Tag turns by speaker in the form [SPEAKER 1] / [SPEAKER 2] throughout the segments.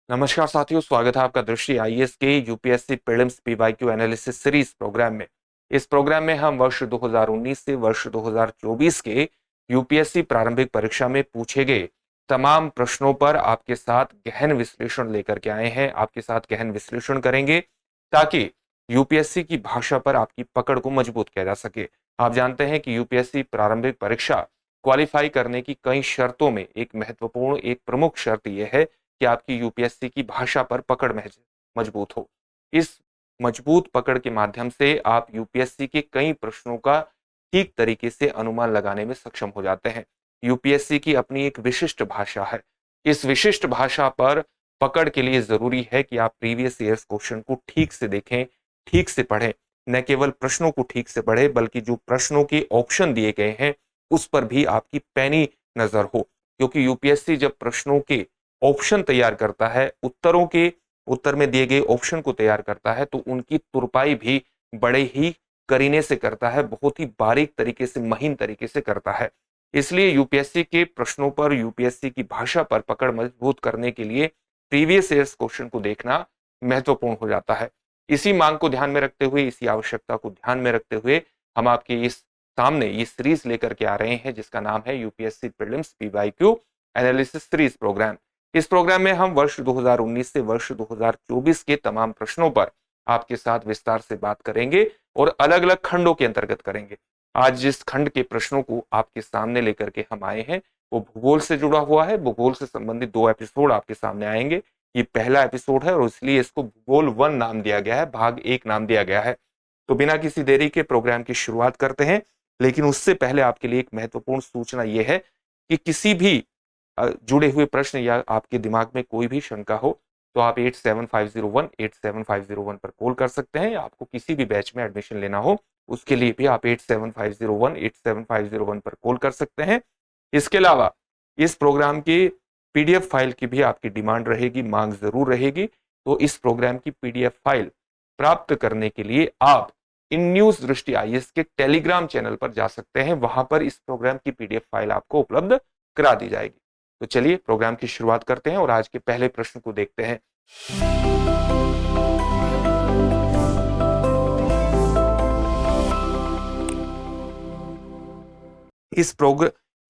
[SPEAKER 1] नमस्कार साथियों, स्वागत है आपका दृष्टि आईएएस के UPSC prelims PYQ analysis series program में। इस प्रोग्राम में हम वर्ष 2019 से वर्ष 2024 के यूपीएससी प्रारंभिक परीक्षा में पूछे गए तमाम प्रश्नों पर आपके साथ गहन विश्लेषण लेकर के आए हैं। आपके साथ गहन विश्लेषण करेंगे ताकि यूपीएससी की भाषा पर आपकी पकड़ को मजबूत किया जा सके। आप जानते हैं कि यूपीएससी प्रारंभिक परीक्षा क्वालिफाई करने की कई शर्तों में एक महत्वपूर्ण, एक प्रमुख शर्त यह है कि आपकी यूपीएससी की भाषा पर पकड़ मजबूत हो। इस मजबूत पकड़ के माध्यम से आप यूपीएससी के कई प्रश्नों का ठीक तरीके से अनुमान लगाने में सक्षम हो जाते हैं। यूपीएससी की अपनी एक विशिष्ट भाषा है। इस विशिष्ट भाषा पर पकड़ के लिए जरूरी है कि आप प्रीवियस ईयर्स क्वेश्चन को ठीक से देखें, ठीक से पढ़ें। न केवल प्रश्नों को ठीक से पढ़ें बल्कि जो प्रश्नों के ऑप्शन दिए गए हैं उस पर भी आपकी पैनी नजर हो, क्योंकि यूपीएससी जब प्रश्नों के ऑप्शन तैयार करता है, उत्तर में दिए गए ऑप्शन को तैयार करता है, तो उनकी तुरपाई भी बड़े ही करीने से करता है, बहुत ही बारीक तरीके से, महीन तरीके से करता है। इसलिए यूपीएससी के प्रश्नों पर, यूपीएससी की भाषा पर पकड़ मजबूत करने के लिए प्रीवियस ईयर्स क्वेश्चन को देखना महत्वपूर्ण हो जाता है। इसी मांग को ध्यान में रखते हुए, इसी आवश्यकता को ध्यान में रखते हुए हम आपके इस सामने ये सीरीज लेकर के आ रहे हैं जिसका नाम है UPSC prelims PYQ analysis series program. इस प्रोग्राम में हम वर्ष 2019 से वर्ष 2024 के तमाम प्रश्नों पर आपके साथ विस्तार से बात करेंगे और अलग अलग खंडों के अंतर्गत करेंगे। आज जिस खंड के प्रश्नों को आपके सामने लेकर के हम आए हैं वो भूगोल से जुड़ा हुआ है। भूगोल से संबंधित 2 एपिसोड आपके सामने आएंगे। ये पहला एपिसोड है और इसलिए इसको भूगोल 1 नाम दिया गया है, भाग 1 नाम दिया गया है। तो बिना किसी देरी के प्रोग्राम की शुरुआत करते हैं। लेकिन उससे पहले आपके लिए एक महत्वपूर्ण सूचना यह है कि किसी भी जुड़े हुए प्रश्न या आपके दिमाग में कोई भी शंका हो तो आप 8750187501 पर कॉल कर सकते हैं। या आपको किसी भी बैच में एडमिशन लेना हो उसके लिए भी आप 8750187501 पर कॉल कर सकते हैं। इसके अलावा इस प्रोग्राम के पीडीएफ फाइल की भी आपकी डिमांड रहेगी, मांग जरूर रहेगी। तो इस प्रोग्राम की पीडीएफ फाइल प्राप्त करने के लिए आप इन न्यूज दृष्टि आईएएस के टेलीग्राम चैनल पर जा सकते हैं। वहां पर इस प्रोग्राम की पीडीएफ फाइल आपको उपलब्ध करा दी जाएगी। तो चलिए प्रोग्राम की शुरुआत करते हैं और आज के पहले प्रश्न को देखते हैं।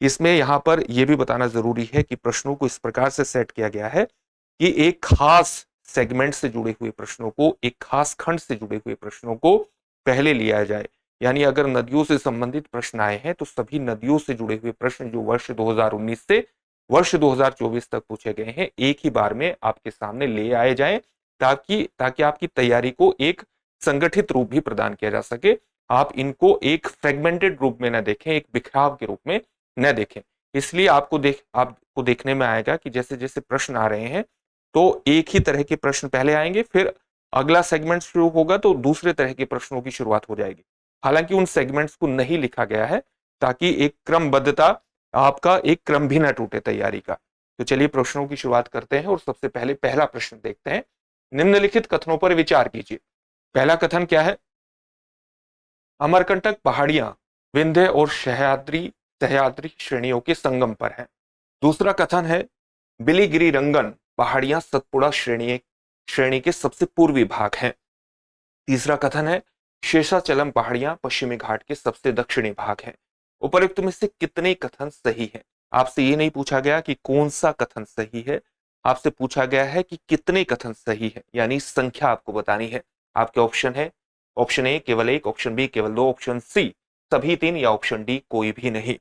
[SPEAKER 1] इसमें यहां पर यह भी बताना जरूरी है कि प्रश्नों को इस प्रकार से सेट किया गया है कि एक खास सेगमेंट से जुड़े हुए प्रश्नों को, एक खास खंड से जुड़े हुए प्रश्नों को पहले लिया जाए। यानी अगर नदियों से संबंधित प्रश्न आए हैं तो सभी नदियों से जुड़े हुए प्रश्न जो वर्ष 2019 से वर्ष 2024 तक पूछे गए हैं एक ही बार में आपके सामने ले आए जाएं, ताकि आपकी तैयारी को एक संगठित रूप भी प्रदान किया जा सके। आप इनको एक फ्रेगमेंटेड रूप में न देखें, एक बिखराव के रूप में न देखें। इसलिए आपको देखने में आएगा कि जैसे जैसे प्रश्न आ रहे हैं तो एक ही तरह के प्रश्न पहले आएंगे, फिर अगला सेगमेंट शुरू होगा तो दूसरे तरह के प्रश्नों की शुरुआत हो जाएगी। हालांकि उन सेगमेंट्स को नहीं लिखा गया है ताकि एक क्रमबद्धता, आपका एक क्रम भी ना टूटे तैयारी का। तो चलिए प्रश्नों की शुरुआत करते हैं और सबसे पहले पहला प्रश्न देखते हैं। निम्नलिखित कथनों पर विचार कीजिए। पहला कथन क्या है? अमरकंटक पहाड़ियां विंध्य और सह्याद्री श्रेणियों के संगम पर हैं। दूसरा कथन है बिलिगिरी रंगन पहाड़ियां सतपुड़ा श्रेणी के सबसे पूर्वी भाग हैं। तीसरा कथन है शेषाचलम पहाड़ियां पश्चिमी घाट के सबसे दक्षिणी भाग हैं। उपरोक्त में से कितने कथन सही हैं? आपसे ये नहीं पूछा गया कि कौन सा कथन सही है, आपसे पूछा गया है कि कितने कथन सही है, यानी संख्या आपको बतानी है। आपके ऑप्शन है, ऑप्शन ए केवल 1, ऑप्शन बी केवल 2, ऑप्शन सी सभी 3 या ऑप्शन डी कोई भी नहीं।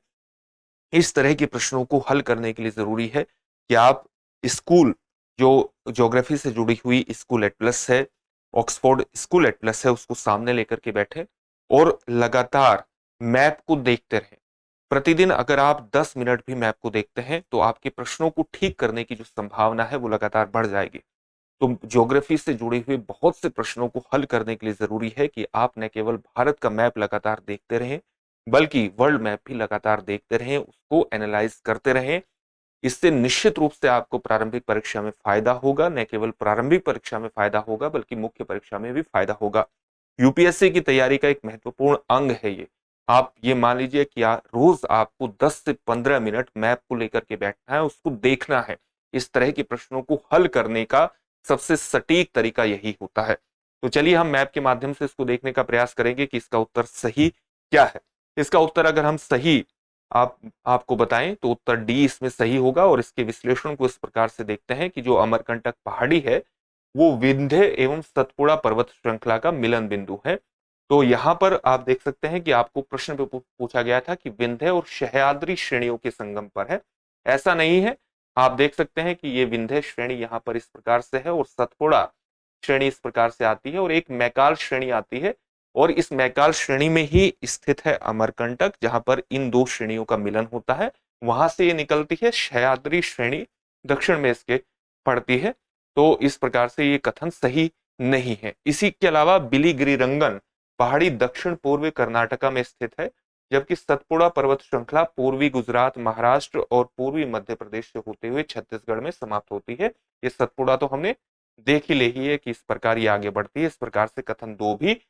[SPEAKER 1] इस तरह के प्रश्नों को हल करने के लिए जरूरी है कि आप स्कूल, जो ज्योग्राफी से जुड़ी हुई स्कूल एटलस है, ऑक्सफोर्ड स्कूल एटलस है, उसको सामने लेकर के बैठे और लगातार मैप को देखते रहें। प्रतिदिन अगर आप 10 मिनट भी मैप को देखते हैं तो आपके प्रश्नों को ठीक करने की जो संभावना है वो लगातार बढ़ जाएगी। तो ज्योग्राफी से जुड़े हुए बहुत से प्रश्नों को हल करने के लिए जरूरी है कि आप न केवल भारत का मैप लगातार देखते रहें बल्कि वर्ल्ड मैप भी लगातार देखते रहें, उसको एनालाइज करते रहें। इससे निश्चित रूप से आपको प्रारंभिक परीक्षा में फायदा होगा। न केवल प्रारंभिक परीक्षा में फायदा होगा बल्कि मुख्य परीक्षा में भी फायदा होगा। यूपीएससी की तैयारी का एक महत्वपूर्ण अंग है ये। आप ये मान लीजिए कि रोज आपको 10 से 15 मिनट मैप को लेकर के बैठना है, उसको देखना है, इस तरह के प्रश्नों को हल करने का सबसे सटीक तरीका यही होता है। तो चलिए हम मैप के माध्यम से इसको देखने का प्रयास करेंगे कि इसका उत्तर सही क्या है। इसका उत्तर अगर हम सही आपको बताएं तो उत्तर डी इसमें सही होगा। और इसके विश्लेषण को इस प्रकार से देखते हैं कि जो अमरकंटक पहाड़ी है वो विंध्य एवं सतपुड़ा पर्वत श्रृंखला का मिलन बिंदु है। तो यहां पर आप देख सकते हैं कि आपको प्रश्न पे पूछा गया था कि विंध्य और सह्याद्री श्रेणियों के संगम पर है। ऐसा नहीं है, आप देख सकते हैं कि ये विंध्य श्रेणी यहाँ पर इस प्रकार से है और सतपुड़ा श्रेणी इस प्रकार से आती है और एक मैकाल श्रेणी आती है। और इस मैकाल श्रेणी में ही स्थित है अमरकंटक, जहां पर इन दो श्रेणियों का मिलन होता है। वहां से ये निकलती है सह्याद्री श्रेणी, दक्षिण में इसके पड़ती है। तो इस प्रकार से ये कथन सही नहीं है। इसी के अलावा बिलिगिरिरंगन पहाड़ी दक्षिण पूर्वी कर्नाटका में स्थित है, जबकि सतपुड़ा पर्वत श्रृंखला पूर्वी गुजरात, महाराष्ट्र और पूर्वी मध्य प्रदेश से होते हुए छत्तीसगढ़ में समाप्त होती है। ये सतपुड़ा तो हमने देख ही ले ही है कि इस प्रकार ये आगे बढ़ती है। इस प्रकार से कथन दो भी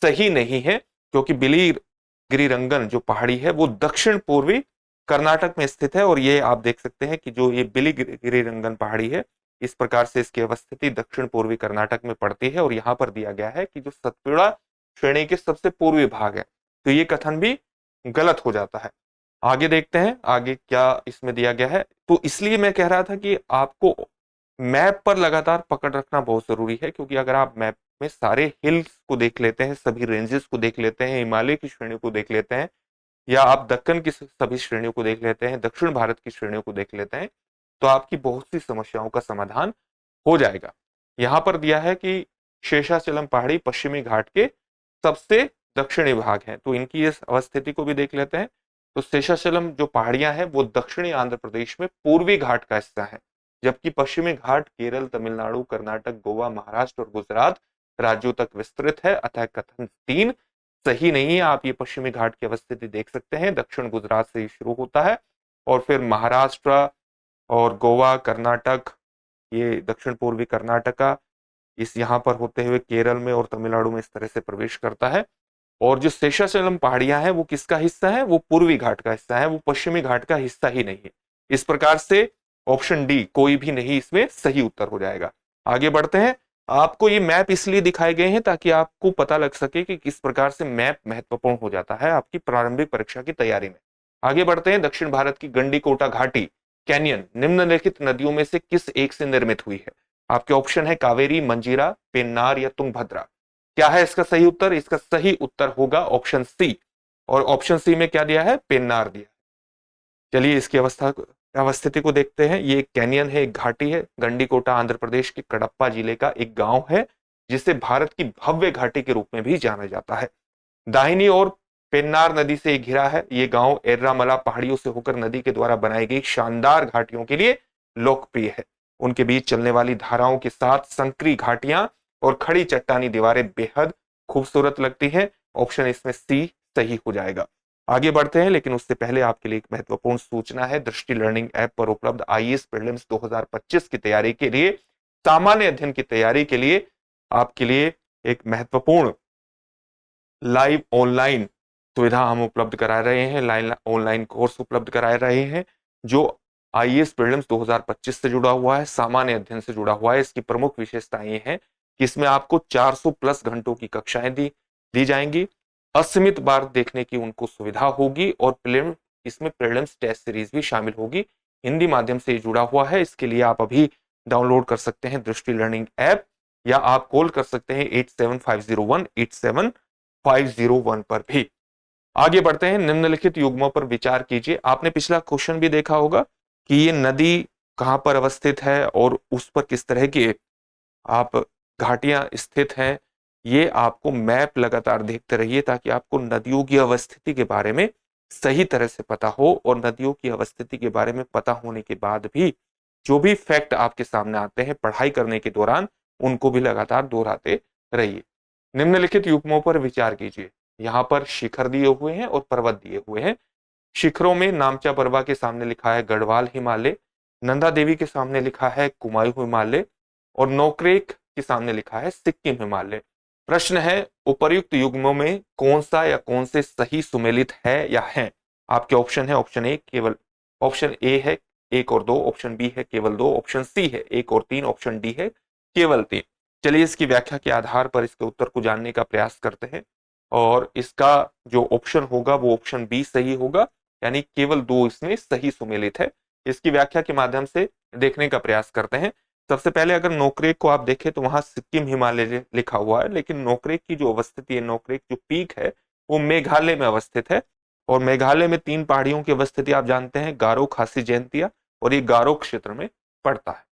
[SPEAKER 1] सही नहीं है, क्योंकि बिलिगिरिरंगन जो पहाड़ी है वो दक्षिण पूर्वी कर्नाटक में स्थित है। और ये आप देख सकते हैं कि जो ये बिलिगिरिरंगन पहाड़ी है इस प्रकार से इसकी अवस्थिति दक्षिण पूर्वी कर्नाटक में पड़ती है। और यहाँ पर दिया गया है कि जो सतपुड़ा श्रेणी के सबसे पूर्वी भाग है, तो ये कथन भी गलत हो जाता है। आगे देखते हैं आगे क्या इसमें दिया गया है। तो इसलिए मैं कह रहा था कि आपको मैप पर लगातार पकड़ रखना बहुत जरूरी है, क्योंकि अगर आप मैप में सारे हिल्स को देख लेते हैं, सभी रेंजेस को देख लेते हैं, हिमालय की श्रेणियों को देख लेते हैं, या आप दक्कन की सभी श्रेणियों को देख लेते हैं, दक्षिण भारत की श्रेणियों को देख लेते हैं, तो आपकी बहुत सी समस्याओं का समाधान हो जाएगा। यहां पर दिया है कि शेषाचलम पहाड़ी पश्चिमी घाट के सबसे दक्षिणी भाग है, तो इनकी इस अवस्थिति को भी देख लेते हैं। तो शेषाचलम जो पहाड़ियां हैं वो दक्षिणी आंध्र प्रदेश में पूर्वी घाट का हिस्सा है, जबकि पश्चिमी घाट केरल, तमिलनाडु, कर्नाटक, गोवा, महाराष्ट्र और गुजरात राज्यों तक विस्तृत है। अतः कथन 3 सही नहीं है। आप ये पश्चिमी घाट की अवस्थिति देख सकते हैं, दक्षिण गुजरात से शुरू होता है और फिर महाराष्ट्र और गोवा, कर्नाटक, ये दक्षिण पूर्वी कर्नाटका, इस यहाँ पर होते हुए केरल में और तमिलनाडु में इस तरह से प्रवेश करता है। और जो शेषाचलम पहाड़ियां हैं वो किसका हिस्सा है? वो पूर्वी घाट का हिस्सा है, वो पश्चिमी घाट का हिस्सा ही नहीं है। इस प्रकार से ऑप्शन डी कोई भी नहीं इसमें सही उत्तर हो जाएगा। आगे बढ़ते हैं। आपको ये मैप इसलिए दिखाए गए हैं ताकि आपको पता लग सके कि किस प्रकार से मैप महत्वपूर्ण हो जाता है आपकी प्रारंभिक परीक्षा की तैयारी में। आगे बढ़ते हैं। दक्षिण भारत की गंडीकोटा घाटी कैनियन निम्नलिखित नदियों में से किस एक से निर्मित हुई है? आपके ऑप्शन है कावेरी, मंजीरा, पेन्नार या तुंगभद्रा। क्या है इसका सही उत्तर? इसका सही उत्तर होगा ऑप्शन सी। और ऑप्शन सी में क्या दिया है? पेन्नार दिया। चलिए इसकी अवस्थिति को देखते हैं। ये एक कैनियन है, एक घाटी है। गंडीकोटा आंध्र प्रदेश के कडप्पा जिले का एक गांव है, जिसे भारत की भव्य घाटी के रूप में भी जाना जाता है। दाहिनी ओर पेन्नार नदी से घिरा है। ये गांव एर्रामला पहाड़ियों से होकर नदी के द्वारा बनाई गई शानदार घाटियों के लिए लोकप्रिय है। उनके बीच चलने वाली धाराओं के साथ संकरी घाटियां और खड़ी चट्टानी दीवारें बेहद खूबसूरत लगती हैं। ऑप्शन इसमें सी सही हो जाएगा। आगे बढ़ते हैं, लेकिन उससे पहले आपके लिए एक महत्वपूर्ण सूचना है। दृष्टि लर्निंग ऐप पर उपलब्ध आईएएस प्रीलिम्स 2025 की तैयारी के लिए, सामान्य अध्ययन की तैयारी के लिए आपके लिए एक महत्वपूर्ण लाइव ऑनलाइन सुविधा हम उपलब्ध करा रहे हैं। लाइव ऑनलाइन कोर्स उपलब्ध करा रहे हैं जो आईएएस प्रीलिम्स 2025 से जुड़ा हुआ है, सामान्य अध्ययन से जुड़ा हुआ है। इसकी प्रमुख विशेषताएं ये हैं कि इसमें आपको 400 प्लस घंटों की कक्षाएं दी जाएंगी, असीमित बार देखने की उनको सुविधा होगी और इसमें प्रीलिम्स टेस्ट सीरीज भी शामिल होगी। हिंदी माध्यम से जुड़ा हुआ है। इसके लिए आप अभी डाउनलोड कर सकते हैं दृष्टि लर्निंग ऐप, या आप कॉल कर सकते हैं 8750187501 पर भी। आगे बढ़ते हैं। निम्नलिखित युग्मों पर विचार कीजिए। आपने पिछला क्वेश्चन भी देखा होगा कि ये नदी कहां पर अवस्थित है और उस पर किस तरह की आप घाटियां स्थित हैं। ये आपको मैप लगातार देखते रहिए ताकि आपको नदियों की अवस्थिति के बारे में सही तरह से पता हो, और नदियों की अवस्थिति के बारे में पता होने के बाद भी जो भी फैक्ट आपके सामने आते हैं पढ़ाई करने के दौरान, उनको भी लगातार दोहराते रहिए। निम्नलिखित युग्मों पर विचार कीजिए। यहाँ पर शिखर दिए हुए हैं और पर्वत दिए हुए हैं। शिखरों में नामचा परवा के सामने लिखा है गढ़वाल हिमालय, नंदा देवी के सामने लिखा है कुमायूं हिमालय, और नोकरेक के सामने लिखा है सिक्किम हिमालय। प्रश्न है उपर्युक्त युग्मों में कौन सा या कौन से सही सुमेलित है या हैं? आपके ऑप्शन है ऑप्शन ए केवल ऑप्शन ए है 1 और 2, ऑप्शन बी है केवल 2, ऑप्शन सी है 1 और 3, ऑप्शन डी है केवल 3। चलिए इसकी व्याख्या के आधार पर इसके उत्तर को जानने का प्रयास करते हैं और इसका जो ऑप्शन होगा वो ऑप्शन बी सही होगा, यानी केवल 2 इसमें सही सुमेलित है। इसकी व्याख्या के माध्यम से देखने का प्रयास करते हैं। सबसे पहले अगर नोकरेक को आप देखें तो वहां सिक्किम हिमालय लिखा हुआ है, लेकिन नोकरेक की जो अवस्थिति है, नोकरेक जो पीक है वो मेघालय में अवस्थित है और मेघालय में 3 पहाड़ियों की अवस्थिति आप जानते हैं, गारो, खासी, जैंतिया, और ये गारो क्षेत्र में पड़ता है।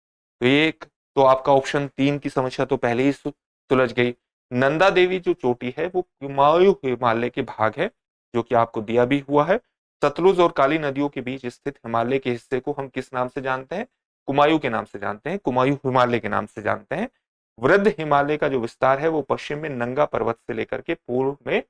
[SPEAKER 1] तो ये एक तो आपका ऑप्शन 3 की समस्या तो पहले ही सुलझ गई। नंदा देवी जो चोटी है वो कुमायूं हिमालय के भाग है, जो कि आपको दिया भी हुआ है। सतलुज और काली नदियों के बीच स्थित हिमालय के हिस्से को हम किस नाम से जानते हैं? कुमायूं के नाम से जानते हैं, कुमायूं हिमालय के नाम से जानते हैं। वृद्ध हिमालय का जो विस्तार है वो पश्चिम में नंगा पर्वत से लेकर के पूर्व में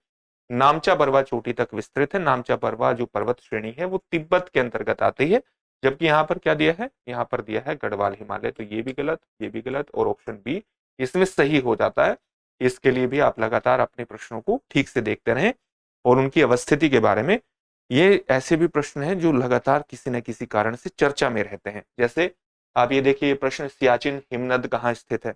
[SPEAKER 1] नामचा बरवा चोटी तक विस्तृत है। नामचा बरवा जो पर्वत श्रेणी है वो तिब्बत के अंतर्गत आती है, जबकि यहाँ पर क्या दिया है? यहाँ पर दिया है गढ़वाल हिमालय। तो ये भी गलत, ये भी गलत, और ऑप्शन बी इसमें सही हो जाता है। इसके लिए भी आप लगातार अपने प्रश्नों को ठीक से देखते रहें और उनकी अवस्थिति के बारे में। ये ऐसे भी प्रश्न हैं जो लगातार किसी न किसी कारण से चर्चा में रहते हैं। जैसे आप ये देखिए, ये प्रश्न, सियाचिन हिमनद कहाँ स्थित है?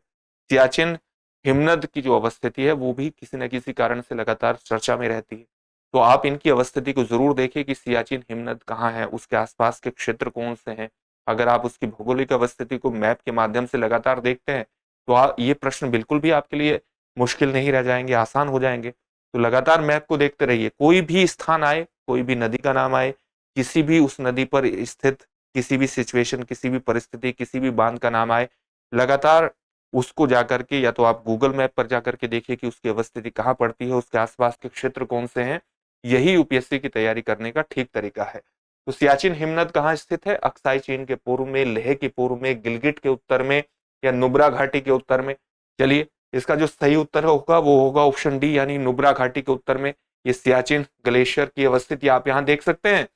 [SPEAKER 1] सियाचिन हिमनद की जो अवस्थिति है वो भी किसी न किसी कारण से लगातार चर्चा में रहती है। तो आप इनकी अवस्थिति को जरूर देखें कि सियाचिन हिमनद कहाँ है, उसके आसपास के क्षेत्र कौन से हैं। अगर आप उसकी भौगोलिक अवस्थिति को मैप के माध्यम से लगातार देखते हैं तो ये प्रश्न बिल्कुल भी आपके लिए मुश्किल नहीं रह जाएंगे, आसान हो जाएंगे। तो लगातार मैप को देखते रहिए। कोई भी स्थान आए, कोई भी नदी का नाम आए, किसी भी उस नदी पर स्थित किसी भी सिचुएशन, किसी भी परिस्थिति, किसी भी बांध का नाम आए, लगातार उसको जाकर के या तो आप गूगल मैप पर जाकर के देखिए कि उसकी अवस्थिति कहाँ पड़ती है, उसके आसपास के क्षेत्र कौन से हैं। यही यूपीएससी की तैयारी करने का ठीक तरीका है। तो सियाचिन हिमनद कहाँ स्थित है? अक्साई चीन के पूर्व में, लेह के पूर्व में, गिलगिट के उत्तर में, या नुब्रा घाटी के उत्तर में। चलिए इसका जो सही उत्तर होगा वो होगा ऑप्शन डी, यानी नुब्रा घाटी के उत्तर में ये सियाचिन ग्लेशियर की अवस्थिति आप यहाँ देख सकते हैं।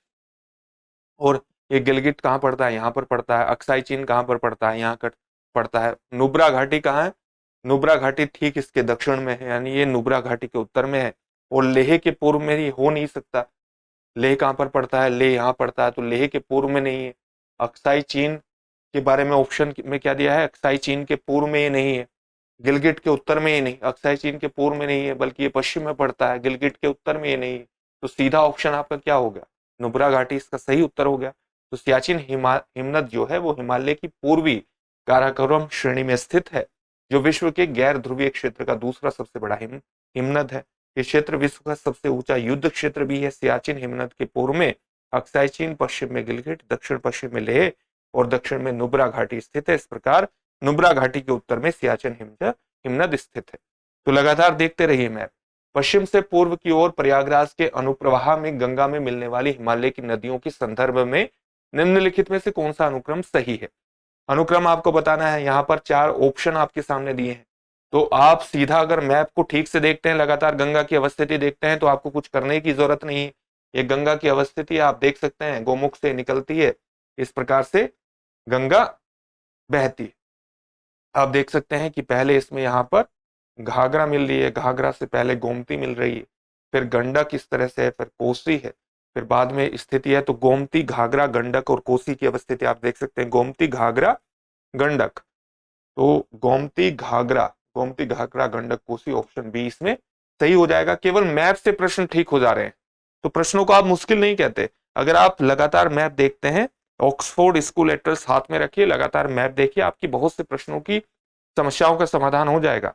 [SPEAKER 1] और ये गिलगिट कहाँ पड़ता है? यहाँ पर पड़ता है। अक्साई चीन कहाँ पर पड़ता है? यहाँ पड़ता है। नुब्रा घाटी कहाँ है? नुब्रा घाटी ठीक इसके दक्षिण में है, यानी ये नुब्रा घाटी के उत्तर में है। और लेह के पूर्व में ये हो नहीं सकता। लेह कहाँ पर पड़ता है? लेह यहाँ पड़ता है, तो लेह के पूर्व में नहीं है। अक्साई चीन के बारे में ऑप्शन में क्या दिया है? अक्साई चीन के पूर्व में ये नहीं है, गिलगिट के उत्तर में ये नहीं, अक्साई चीन के पूर्व में नहीं है, बल्कि ये पश्चिम में पड़ता है, गिलगिट के उत्तर में ये नहीं है। तो सीधा ऑप्शन आपका क्या हो गया? नुब्रा घाटी इसका सही उत्तर हो गया। तो सियाचिन हिमनद जो है वो हिमालय की पूर्वी काराकोरम श्रेणी में स्थित है, जो विश्व के गैर ध्रुवीय क्षेत्र का दूसरा सबसे बड़ा हिमनद है। ये क्षेत्र विश्व का सबसे ऊंचा युद्ध क्षेत्र भी है। सियाचिन हिमनद के पूर्व में अक्साई चीन, पश्चिम में गिलगिट, दक्षिण पश्चिम में लेह और दक्षिण में नुब्रा घाटी स्थित है। इस प्रकार नुब्रा घाटी के उत्तर में सियाचिन हिमनद स्थित है। तो लगातार देखते रहिए मैप। पश्चिम से पूर्व की ओर प्रयागराज के अनुप्रवाह में गंगा में मिलने वाली हिमालय की नदियों के संदर्भ में निम्नलिखित में से कौन सा अनुक्रम सही है? अनुक्रम आपको बताना है। यहाँ पर 4 ऑप्शन आपके सामने दिए हैं, तो आप सीधा अगर मैप को ठीक से देखते हैं, लगातार गंगा की अवस्थिति देखते हैं, तो आपको कुछ करने की जरूरत नहीं है। ये गंगा की अवस्थिति आप देख सकते हैं, गोमुख से निकलती है, इस प्रकार से गंगा बहती है। आप देख सकते हैं कि पहले इसमें यहाँ पर घाघरा मिल रही है, घाघरा से पहले गोमती मिल रही है, फिर गंडक इस तरह से है, फिर कोसी है, फिर बाद में स्थिति है। तो गोमती, घाघरा, गंडक और कोसी की अवस्थिति आप देख सकते हैं, गोमती, घाघरा, गंडक। तो गोमती, घाघरा, गंडक, कोसी, ऑप्शन बी इसमें सही हो जाएगा। केवल मैप से प्रश्न ठीक हो जा रहे हैं, तो प्रश्नों को आप मुश्किल नहीं कहते। अगर आप लगातार मैप देखते हैं, ऑक्सफोर्ड स्कूल एटलस हाथ में रखिए, लगातार मैप देखिए, आपकी बहुत से प्रश्नों की समस्याओं का समाधान हो जाएगा।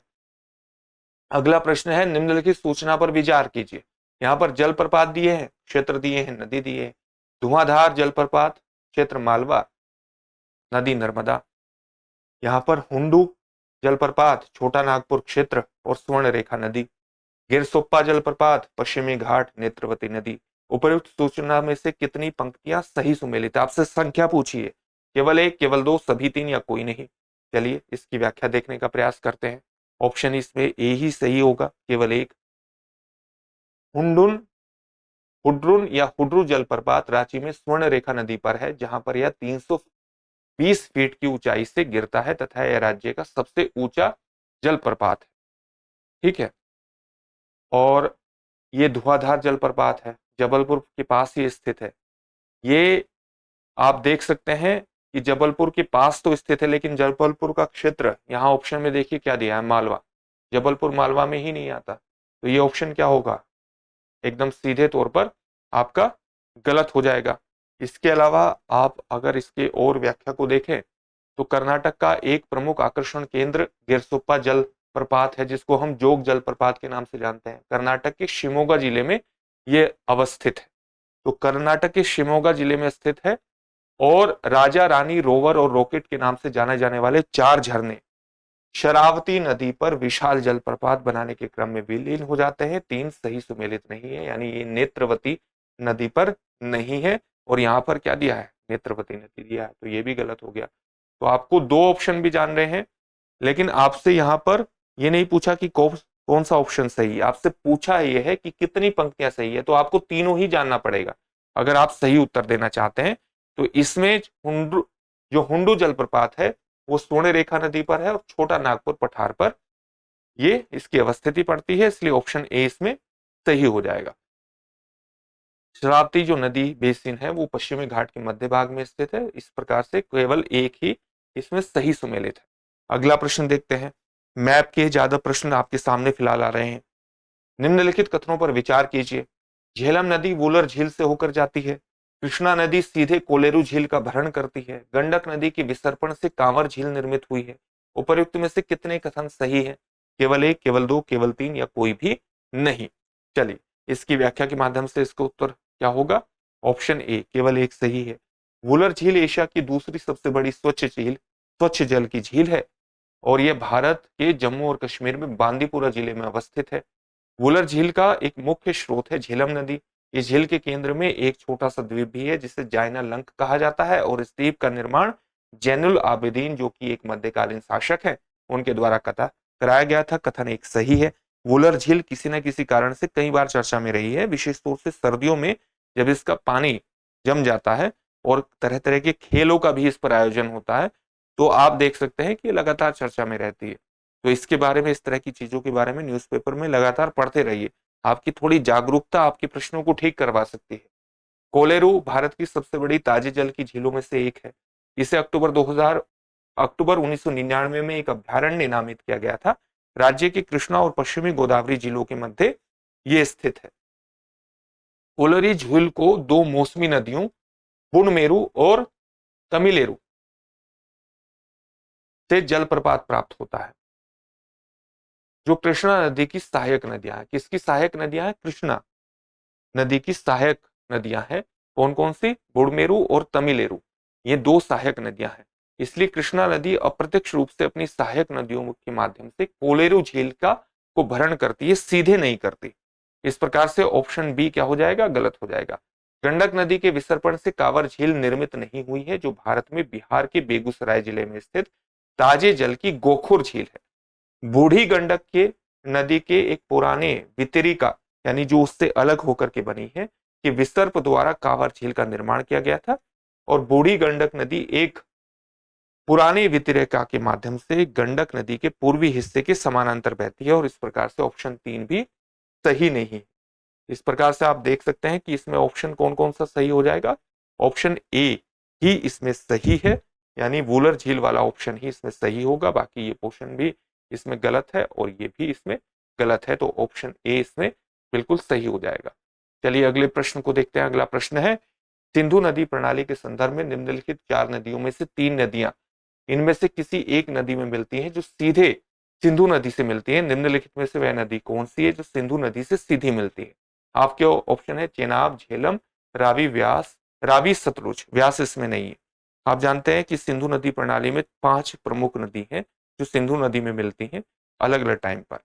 [SPEAKER 1] अगला प्रश्न है, निम्नलिखित सूचना पर विचार कीजिए। यहाँ पर जलप्रपात दिए हैं, क्षेत्र दिए हैं, नदी दिए हैं। धुआंधार जलप्रपात, क्षेत्र मालवा, नदी नर्मदा। यहाँ पर हुंडू जलप्रपात, छोटा नागपुर क्षेत्र और स्वर्ण रेखा नदी। गिरसोप्पा जलप्रपात, पश्चिमी घाट, नेत्रवती नदी। उपयुक्त सूचना में से कितनी पंक्तियां सही सुमेलित? आपसे संख्या पूछिए, केवल 1, केवल 2, सभी 3 या कोई नहीं। चलिए इसकी व्याख्या देखने का प्रयास करते हैं। ऑप्शन इसमें ए ही सही होगा, केवल 1। हुड्रुन या हुड्रू जलप्रपात रांची में स्वर्ण रेखा नदी पर है, जहां पर यह 320 फीट की ऊंचाई से गिरता है तथा यह राज्य का सबसे ऊंचा जलप्रपात है। ठीक है। और ये धुआंधार जलप्रपात है, जबलपुर के पास ही स्थित है। ये आप देख सकते हैं कि जबलपुर के पास तो स्थित है, लेकिन जबलपुर का क्षेत्र यहाँ ऑप्शन में देखिए क्या दिया है, मालवा। जबलपुर मालवा में ही नहीं आता, तो ये ऑप्शन क्या होगा, एकदम सीधे तौर पर आपका गलत हो जाएगा। इसके अलावा आप अगर इसके और व्याख्या को देखें तो कर्नाटक का एक प्रमुख आकर्षण केंद्र गिरसुप्पा जल प्रपात है, जिसको हम जोग जल प्रपात के नाम से जानते हैं। कर्नाटक के शिमोगा जिले में ये अवस्थित है। तो कर्नाटक के शिमोगा जिले में स्थित है और राजा रानी रोवर और रॉकेट के नाम से जाने जाने वाले 4 झरने शरावती नदी पर विशाल जलप्रपात बनाने के क्रम में विलीन हो जाते हैं। 3 सही सुमेलित नहीं है, यानी ये नेत्रवती नदी पर नहीं है। और यहाँ पर क्या दिया है, नेत्रवती नदी दिया है, तो ये भी गलत हो गया। तो आपको 2 ऑप्शन भी जान रहे हैं, लेकिन आपसे यहाँ पर ये नहीं पूछा कि कौन सा ऑप्शन सही है, आपसे पूछा ये है कि कितनी पंक्तियां सही है। तो आपको तीनों ही जानना पड़ेगा अगर आप सही उत्तर देना चाहते हैं। तो इसमें जो हुंडू जलप्रपात है वो स्वर्ण रेखा नदी पर है और छोटा नागपुर पठार पर ये इसकी अवस्थिति पड़ती है, इसलिए ऑप्शन ए इसमें सही हो जाएगा। शरावती जो नदी बेसिन है वो पश्चिमी घाट के मध्य भाग में स्थित है। इस प्रकार से केवल एक ही इसमें सही सुमेलित है। अगला प्रश्न देखते हैं। मैप के ज्यादा प्रश्न आपके सामने फिलहाल आ रहे हैं। निम्नलिखित कथनों पर विचार कीजिए। झेलम नदी वुलर झील से होकर जाती है। कृष्णा नदी सीधे कोलेरू झील का भरण करती है। गंडक नदी के विसर्पण से कांवर झील निर्मित हुई है। उपर्युक्त में से कितने कथन सही है? केवल 1, केवल 2, केवल 3 या कोई भी नहीं। चलिए इसकी व्याख्या के माध्यम से इसका उत्तर क्या होगा? ऑप्शन ए केवल 1 सही है। वुलर झील एशिया की दूसरी सबसे बड़ी स्वच्छ जल की झील है और यह भारत के जम्मू और कश्मीर में बांदीपुरा जिले में अवस्थित है। वुलर झील का एक मुख्य स्रोत है झेलम नदी। इस झील के केंद्र में एक छोटा सा द्वीप भी है जिसे जायना लंक कहा जाता है और इस द्वीप का निर्माण जैनुल आबिदीन जो कि एक मध्यकालीन शासक है उनके द्वारा कराया गया था। कथन एक सही है। वुलर झील किसी न किसी कारण से कई बार चर्चा में रही है, विशेष तौर से सर्दियों में जब इसका पानी जम जाता है और तरह तरह के खेलों का भी इस पर आयोजन होता है, तो आप देख सकते हैं कि लगातार चर्चा में रहती है। तो इसके बारे में, इस तरह की चीजों के बारे में न्यूज़पेपर में लगातार पढ़ते रहिए। आपकी थोड़ी जागरूकता आपके प्रश्नों को ठीक करवा सकती है। कोलेरू भारत की सबसे बड़ी ताजे जल की झीलों में से एक है। इसे अक्टूबर 1999 में एक अभ्यारण्य नामित किया गया था। राज्य के कृष्णा और पश्चिमी गोदावरी जिलों के मध्य ये स्थित है। कोलरी झील को 2 मौसमी नदियों बुनमेरू और तमिलेरू से जलप्रपात प्राप्त होता है, जो कृष्णा नदी की सहायक नदियां हैं। किसकी सहायक नदियां हैं? कृष्णा नदी की सहायक नदियां हैं। कौन कौन सी? बुडमेरू और तमिलेरू, ये 2 सहायक नदियां हैं। इसलिए कृष्णा नदी अप्रत्यक्ष रूप से अपनी सहायक नदियों के माध्यम से कोलेरू झील को भरण करती है, सीधे नहीं करती। इस प्रकार से ऑप्शन बी क्या हो जाएगा? गलत हो जाएगा। गंडक नदी के विसर्पण से कांवर झील निर्मित नहीं हुई है, जो भारत में बिहार के बेगूसराय जिले में स्थित ताजे जल की गोखुर झील है। बूढ़ी गंडक के नदी के एक पुराने वितरिका, यानी जो उससे अलग होकर के बनी है, कि विसर्प द्वारा कांवर झील का निर्माण किया गया था और बूढ़ी गंडक नदी एक पुरानी वितरिका के माध्यम से गंडक नदी के पूर्वी हिस्से के समानांतर बहती है और इस प्रकार से ऑप्शन 3 भी सही नहीं। इस प्रकार से आप देख सकते हैं कि इसमें ऑप्शन कौन कौन सा सही हो जाएगा? ऑप्शन ए ही इसमें सही है, यानी वुलर झील वाला ऑप्शन ही इसमें सही होगा। बाकी ये पोर्शन भी इसमें गलत है और ये भी इसमें गलत है, तो ऑप्शन ए इसमें बिल्कुल सही हो जाएगा। चलिए अगले प्रश्न को देखते हैं। अगला प्रश्न है, सिंधु नदी प्रणाली के संदर्भ में निम्नलिखित 4 नदियों में से 3 नदियां इनमें से किसी एक नदी में मिलती हैं जो सीधे सिंधु नदी से मिलती है। निम्नलिखित में से वह नदी कौन सी है जो सिंधु नदी से सीधी मिलती है? आपके ऑप्शन है चेनाब, झेलम, रावी, व्यास, रावी, सतलुज। व्यास इसमें नहीं है। आप जानते हैं कि सिंधु नदी प्रणाली में 5 प्रमुख नदी हैं जो सिंधु नदी में मिलती हैं अलग अलग टाइम पर।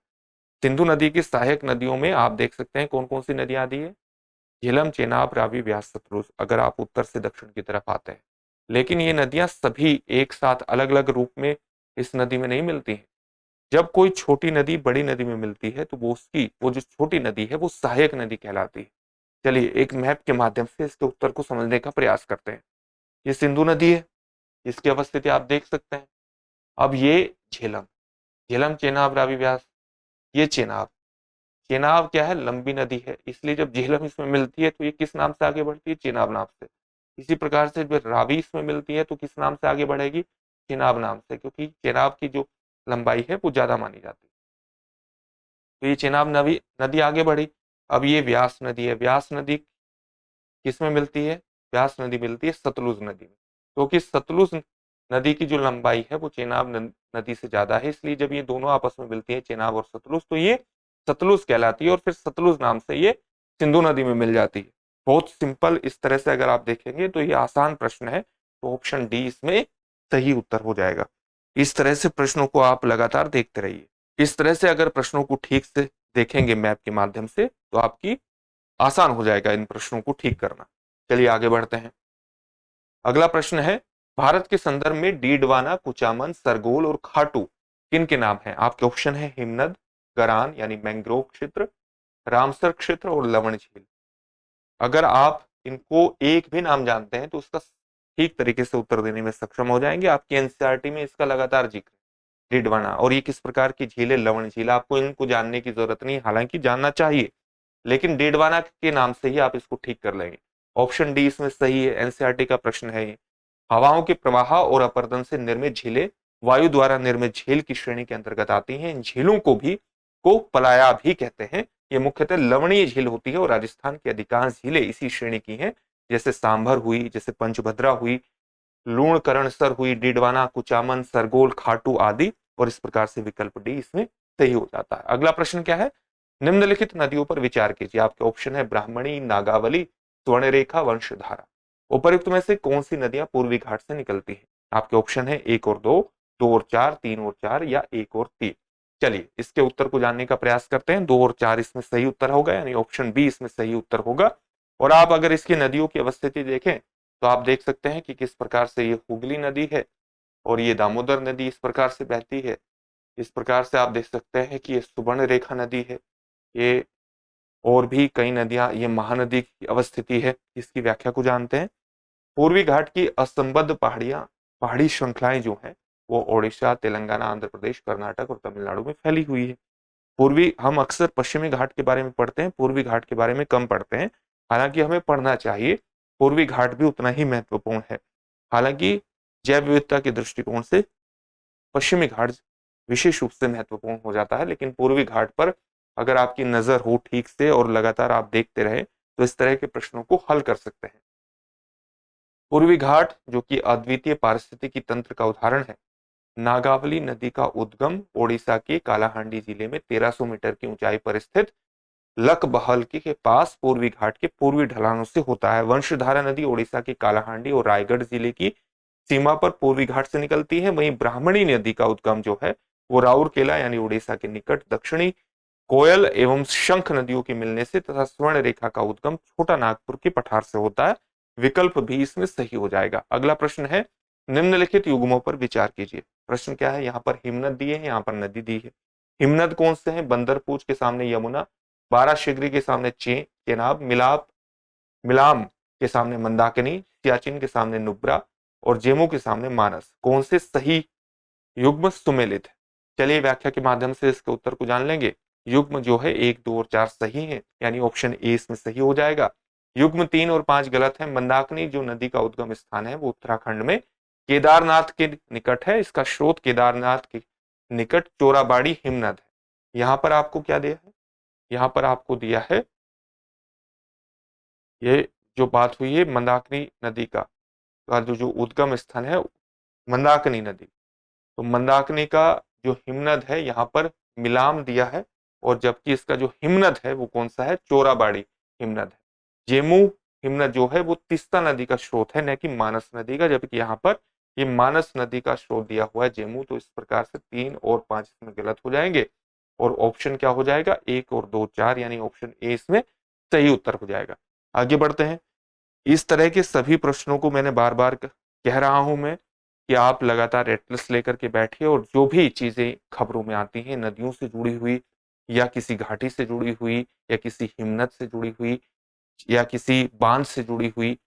[SPEAKER 1] सिंधु नदी की सहायक नदियों में आप देख सकते हैं कौन कौन सी नदियां आती है? झेलम, चेनाब, रावी, व्यास, सतलुज, अगर आप उत्तर से दक्षिण की तरफ आते हैं। लेकिन ये नदियां सभी एक साथ अलग अलग रूप में इस नदी में नहीं मिलती हैं। जब कोई छोटी नदी बड़ी नदी में मिलती है तो वो जो छोटी नदी है वो सहायक नदी कहलाती है। चलिए एक मैप के माध्यम से इसके उत्तर को समझने का प्रयास करते हैं। ये सिंधु नदी है, इसकी अवस्थिति आप देख सकते हैं। अब ये झेलम, झेलम, चेनाब, रावी, व्यास, ये चेनाब। चेनाब क्या है? लंबी नदी है, इसलिए जब झेलम इसमें मिलती है तो ये किस नाम से आगे बढ़ती है? चेनाब नाम से। इसी प्रकार से जो रावी इसमें मिलती है तो किस नाम से आगे बढ़ेगी, चेनाब नाम से, क्योंकि चेनाब की जो लंबाई है वो ज्यादा मानी जाती है। तो ये चेनाब नदी आगे बढ़ी। अब ये व्यास नदी है, व्यास नदी किसमें मिलती है, व्यास नदी मिलती है सतलुज नदी में, क्योंकि सतलुज नदी की जो लंबाई है वो चेनाब नदी से ज्यादा है, इसलिए जब ये दोनों आपस में मिलती है चेनाब और सतलुज तो ये सतलुज कहलाती है और फिर सतलुज नाम से ये सिंधु नदी में मिल जाती है। बहुत सिंपल, इस तरह से अगर आप देखेंगे तो ये आसान प्रश्न है, तो ऑप्शन डी इसमें सही उत्तर हो जाएगा। इस तरह से प्रश्नों को आप लगातार देखते रहिए। इस तरह से अगर प्रश्नों को ठीक से देखेंगे मैप के माध्यम से तो आपकी आसान हो जाएगा इन प्रश्नों को ठीक करना। चलिए आगे बढ़ते हैं। अगला प्रश्न है, भारत के संदर्भ में डीडवाना, कुचामन, सरगोल और खाटू किन के नाम हैं? आपके ऑप्शन है हिमनद, गरान यानी मैंग्रोव क्षेत्र, रामसर क्षेत्र और लवण झील। अगर आप इनको एक भी नाम जानते हैं तो उसका ठीक तरीके से उत्तर देने में सक्षम हो जाएंगे। आपकी एनसीईआरटी में इसका लगातार जिक्र है, डीडवाना। और ये किस प्रकार की झील है, लवण झील। आपको इनको जानने की जरूरत नहीं, हालांकि जानना चाहिए, लेकिन डीडवाना के नाम से ही आप इसको ठीक कर लेंगे। ऑप्शन डी इसमें सही है, एनसीईआरटी का प्रश्न है ये। हवाओं के प्रवाह और अपरदन से निर्मित झीलें वायु द्वारा निर्मित झील की श्रेणी के अंतर्गत आती हैं। इन झीलों को पलाया भी कहते हैं। ये मुख्यतः लवणीय झील होती है और राजस्थान की अधिकांश झीलें इसी श्रेणी की हैं, जैसे सांभर हुई, जैसे पंचभद्रा हुई, लूणकरणसर हुई, डीडवाना, कुचामन, सरगोल, खाटू आदि। और इस प्रकार से विकल्प डी इसमें सही हो जाता है। अगला प्रश्न क्या है, निम्नलिखित नदियों पर विचार कीजिए। आपके ऑप्शन है ब्राह्मणी, नागावली, स्वर्णरेखा, वंशधारा। उपर्युक्त में से कौन सी नदियां पूर्वी घाट से निकलती हैं? आपके ऑप्शन है 1 और 2, 2 और 4, 3 और 4 या 1 और 3। चलिए इसके उत्तर को जानने का प्रयास करते हैं। 2 और 4 इसमें सही उत्तर होगा, यानी ऑप्शन बी इसमें सही उत्तर होगा। और आप अगर इसकी नदियों की अवस्थिति देखें तो आप देख सकते हैं कि किस प्रकार से ये हुगली नदी है और ये दामोदर नदी इस प्रकार से बहती है। इस प्रकार से आप देख सकते हैं कि ये सुवर्ण रेखा नदी है, ये और भी कई नदियां, ये महानदी की अवस्थिति है। इसकी व्याख्या को जानते हैं। पूर्वी घाट की असंबद्ध पहाड़ी श्रृंखलाएं जो हैं वो ओडिशा, तेलंगाना, आंध्र प्रदेश, कर्नाटक और तमिलनाडु में फैली हुई है। पूर्वी, हम अक्सर पश्चिमी घाट के बारे में पढ़ते हैं, पूर्वी घाट के बारे में कम पढ़ते हैं, हालांकि हमें पढ़ना चाहिए। पूर्वी घाट भी उतना ही महत्वपूर्ण है। हालांकि जैव विविधता के दृष्टिकोण से पश्चिमी घाट विशेष रूप से महत्वपूर्ण हो जाता है, लेकिन पूर्वी घाट पर अगर आपकी नजर हो ठीक से और लगातार आप देखते रहे तो इस तरह के प्रश्नों को हल कर सकते हैं। पूर्वी घाट जो कि अद्वितीय पारिस्थितिकी तंत्र का उदाहरण है। नागावली नदी का उद्गम ओडिशा के कालाहांडी जिले में 1300 मीटर की ऊंचाई पर स्थित लकबहल के पास पूर्वी घाट के पूर्वी ढलानों से होता है। वंशधारा नदी ओडिशा के कालाहांडी और रायगढ़ जिले की सीमा पर पूर्वी घाट से निकलती है। वहीं ब्राह्मणी नदी का उद्गम जो है वो राउरकेला यानी उड़ीसा के निकट दक्षिणी कोयल एवं शंख नदियों के मिलने से तथा स्वर्ण रेखा का उद्गम छोटा नागपुर के पठार से होता है। विकल्प भी इसमें सही हो जाएगा। अगला प्रश्न है, निम्नलिखित युग्मों पर विचार कीजिए। प्रश्न क्या है, यहाँ पर हिमनद दी है, यहाँ पर नदी दी है। हिमनद कौन से हैं? बंदरपूछ के सामने यमुना, बाराशिगरी के सामने चेनाब, मिलाम के सामने मंदाकिनी, सियाचिन के सामने नुब्रा और जेमू के सामने मानस। कौन से सही युग्म सुमेलित है? चलिए व्याख्या के माध्यम से इसके उत्तर को जान लेंगे। युग्म जो है 1, 2 और 4 सही है, यानी ऑप्शन ए इसमें सही हो जाएगा। युग्म 3 और 5 गलत है। मंदाकिनी जो नदी का उद्गम स्थान है वो उत्तराखंड में केदारनाथ के निकट है। इसका स्रोत केदारनाथ के निकट चोराबाड़ी हिमनद है। यहाँ पर आपको क्या दिया है, यहाँ पर आपको दिया है, ये जो बात हुई है मंदाकिनी नदी का जो उद्गम स्थान है मंदाकिनी नदी, तो मंदाकिनी का जो हिमनद है यहाँ पर मिलाम दिया है, और जबकि इसका जो हिमनद है वो कौन सा है, चोराबाड़ी हिमनद है। जेमू हिमनद जो है वो तीस्ता नदी का स्रोत है, न कि मानस नदी का, जबकि यहाँ पर ये मानस नदी का स्रोत दिया हुआ है जेमू। तो इस प्रकार से 3 और 5 इसमें गलत हो जाएंगे और ऑप्शन क्या हो जाएगा, 1 और 2 4, यानी ऑप्शन ए इसमें सही उत्तर हो जाएगा। आगे बढ़ते हैं। इस तरह के सभी प्रश्नों को मैंने बार बार कह रहा हूं मैं कि आप लगातार एटलस लेकर के बैठिए और जो भी चीजें खबरों में आती हैं नदियों से जुड़ी हुई या किसी घाटी से जुड़ी हुई या किसी हिमनद से जुड़ी हुई या किसी बांध से जुड़ी हुई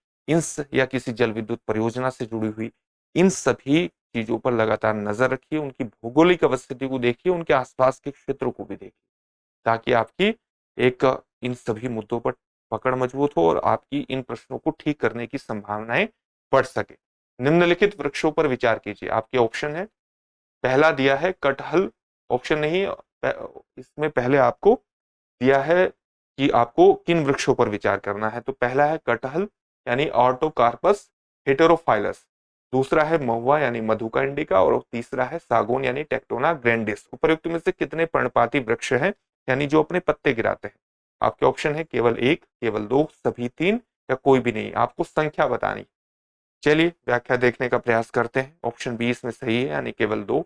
[SPEAKER 1] या किसी जल विद्युत परियोजना से जुड़ी हुई, इन सभी चीजों पर लगातार नजर रखिए, उनकी भौगोलिक अवस्थिति को देखिए, उनके आसपास के क्षेत्रों को भी देखिए, ताकि आपकी एक इन सभी मुद्दों पर पकड़ मजबूत हो और आपकी इन प्रश्नों को ठीक करने की संभावनाएं बढ़ सके। निम्नलिखित वृक्षों पर विचार कीजिए। आपके ऑप्शन है, पहला दिया है कटहल, ऑप्शन नहीं, इसमें पहले आपको दिया है कि आपको किन वृक्षों पर विचार करना है। तो पहला है कटहल यानी ऑर्टोकार्पस हेटेरोफाइलस, दूसरा है महुआ यानी मधुका इंडिका, और तीसरा है सागौन यानी टेक्टोना ग्रैंडिस। उपर्युक्त में से कितने पर्णपाती वृक्ष हैं यानी जो अपने पत्ते गिराते हैं? आपके ऑप्शन है केवल एक, केवल दो, सभी तीन, या कोई भी नहीं। आपको संख्या बतानी। चलिए व्याख्या देखने का प्रयास करते हैं। ऑप्शन बी इसमें सही है यानी केवल दो।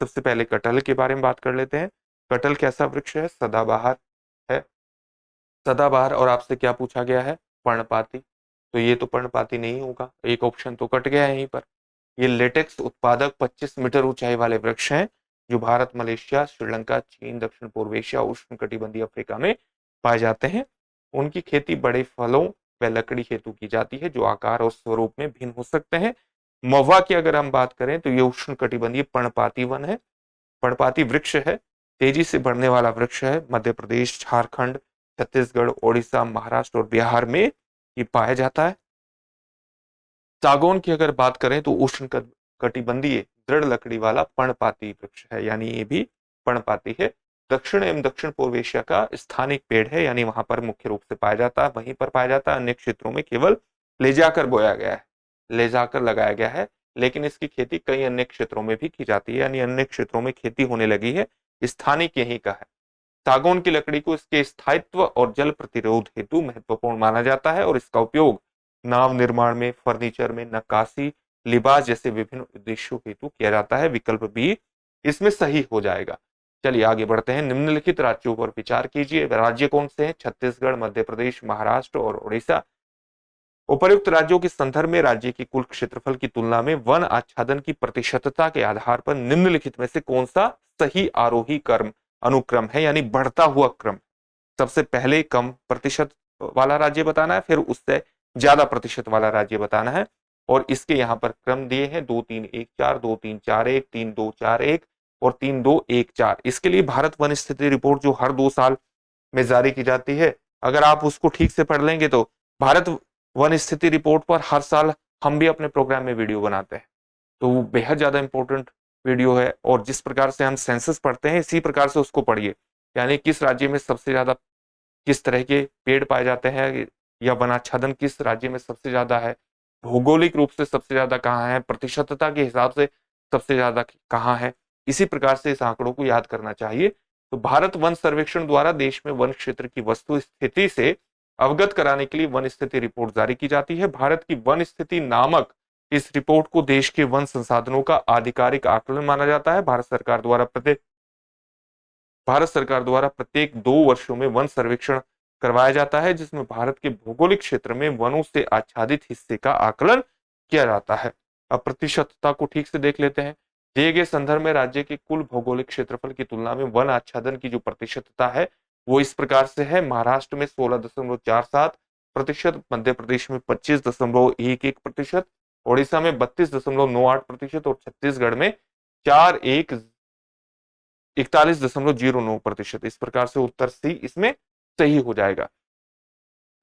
[SPEAKER 1] सबसे पहले कटहल के बारे में बात कर लेते हैं। कटहल कैसा वृक्ष है? सदाबहार है, सदाबहार। और आपसे क्या पूछा गया है? पर्णपाती। तो ये तो पर्णपाती नहीं होगा, एक ऑप्शन तो कट गया है यहीं पर। ये लेटेक्स उत्पादक 25 मीटर ऊंचाई वाले वृक्ष हैं जो भारत, मलेशिया, श्रीलंका, चीन, दक्षिण पूर्व एशिया, उष्ण कटिबंधीय अफ्रीका में पाए जाते हैं। उनकी खेती बड़े फलों व लकड़ी हेतु की जाती है जो आकार और स्वरूप में भिन्न हो सकते हैं। महुआ की अगर हम बात करें तो ये उष्ण कटिबंधीय पर्णपाती वन है, पर्णपाती वृक्ष है, तेजी से बढ़ने वाला वृक्ष है। मध्य प्रदेश, झारखंड, छत्तीसगढ़, ओडिशा, महाराष्ट्र और बिहार में ये पाया जाता है। सागौन की अगर बात करें तो उष्ण कटिबंधीय दृढ़ लकड़ी वाला पर्णपाती वृक्ष है, यानी ये भी पर्णपाती है। दक्षिण एवं दक्षिण पूर्व एशिया का स्थानिक पेड़ है, यानी वहां पर मुख्य रूप से पाया जाता है, वहीं पर पाया जाता है। अन्य क्षेत्रों में केवल ले जाकर बोया गया है, ले जाकर लगाया गया है, लेकिन इसकी खेती कई अन्य क्षेत्रों में भी की जाती है, यानी अन्य क्षेत्रों में खेती होने लगी है। स्थानिक यहीं का है। सागौन की लकड़ी को इसके स्थायित्व और जल प्रतिरोध हेतु महत्वपूर्ण माना जाता है और इसका उपयोग नाव निर्माण में, फर्नीचर में, नक्काशी, लिबास जैसे विभिन्न उद्देश्यों हेतु किया जाता है। विकल्प बी इसमें सही हो जाएगा। चलिए आगे बढ़ते हैं। निम्नलिखित राज्यों पर विचार कीजिए। राज्य कौन से हैं? छत्तीसगढ़, मध्य प्रदेश, महाराष्ट्र और उड़ीसा। उपर्युक्त राज्यों के संदर्भ में राज्य की कुल क्षेत्रफल की तुलना में वन आच्छादन की प्रतिशतता के आधार पर निम्नलिखित में से कौन सा सही आरोही क्रम अनुक्रम है, यानी बढ़ता हुआ क्रम? सबसे पहले कम प्रतिशत वाला राज्य बताना है, फिर उससे ज्यादा प्रतिशत वाला राज्य बताना है। और इसके यहाँ पर क्रम दिए हैं 2 3 1 4, 2 3 4 1, 3 2 4 1 और 3 2 1 4। इसके लिए भारत वन स्थिति रिपोर्ट जो हर 2 साल में जारी की जाती है, अगर आप उसको ठीक से पढ़ लेंगे तो भारत वन स्थिति रिपोर्ट पर हर साल हम भी अपने प्रोग्राम में वीडियो बनाते हैं, तो वो बेहद ज्यादा इंपॉर्टेंट वीडियो है। और जिस प्रकार से हम सेंसस पढ़ते हैं इसी प्रकार से उसको पढ़िए, यानी किस राज्य में सबसे ज्यादा किस तरह के पेड़ पाए जाते हैं, या वनाच्छादन किस राज्य में सबसे ज्यादा है, भौगोलिक रूप से सबसे ज्यादा कहाँ है, प्रतिशतता के हिसाब से सबसे ज्यादा कहाँ है। इसी प्रकार से इस आंकड़ों को याद करना चाहिए। तो भारत वन सर्वेक्षण द्वारा देश में वन क्षेत्र की वस्तु स्थिति से अवगत कराने के लिए वन स्थिति रिपोर्ट जारी की जाती है। भारत की वन स्थिति नामक इस रिपोर्ट को देश के वन संसाधनों का आधिकारिक आकलन माना जाता है। भारत सरकार द्वारा प्रत्येक 2 वर्षों में वन सर्वेक्षण करवाया जाता है, जिसमें भारत के भौगोलिक क्षेत्र में वनों से आच्छादित हिस्से का आकलन किया जाता है। अब प्रतिशतता को ठीक से देख लेते हैं। दिए गए संदर्भ में राज्य के कुल भौगोलिक क्षेत्रफल की तुलना में वन आच्छादन की जो प्रतिशतता है वो इस प्रकार से है। महाराष्ट्र में 16.47%, मध्य प्रदेश में 25.11%, ओडिशा में 32.98% और छत्तीसगढ़ में 41.09%। इस प्रकार से उत्तर सी इसमें सही हो जाएगा।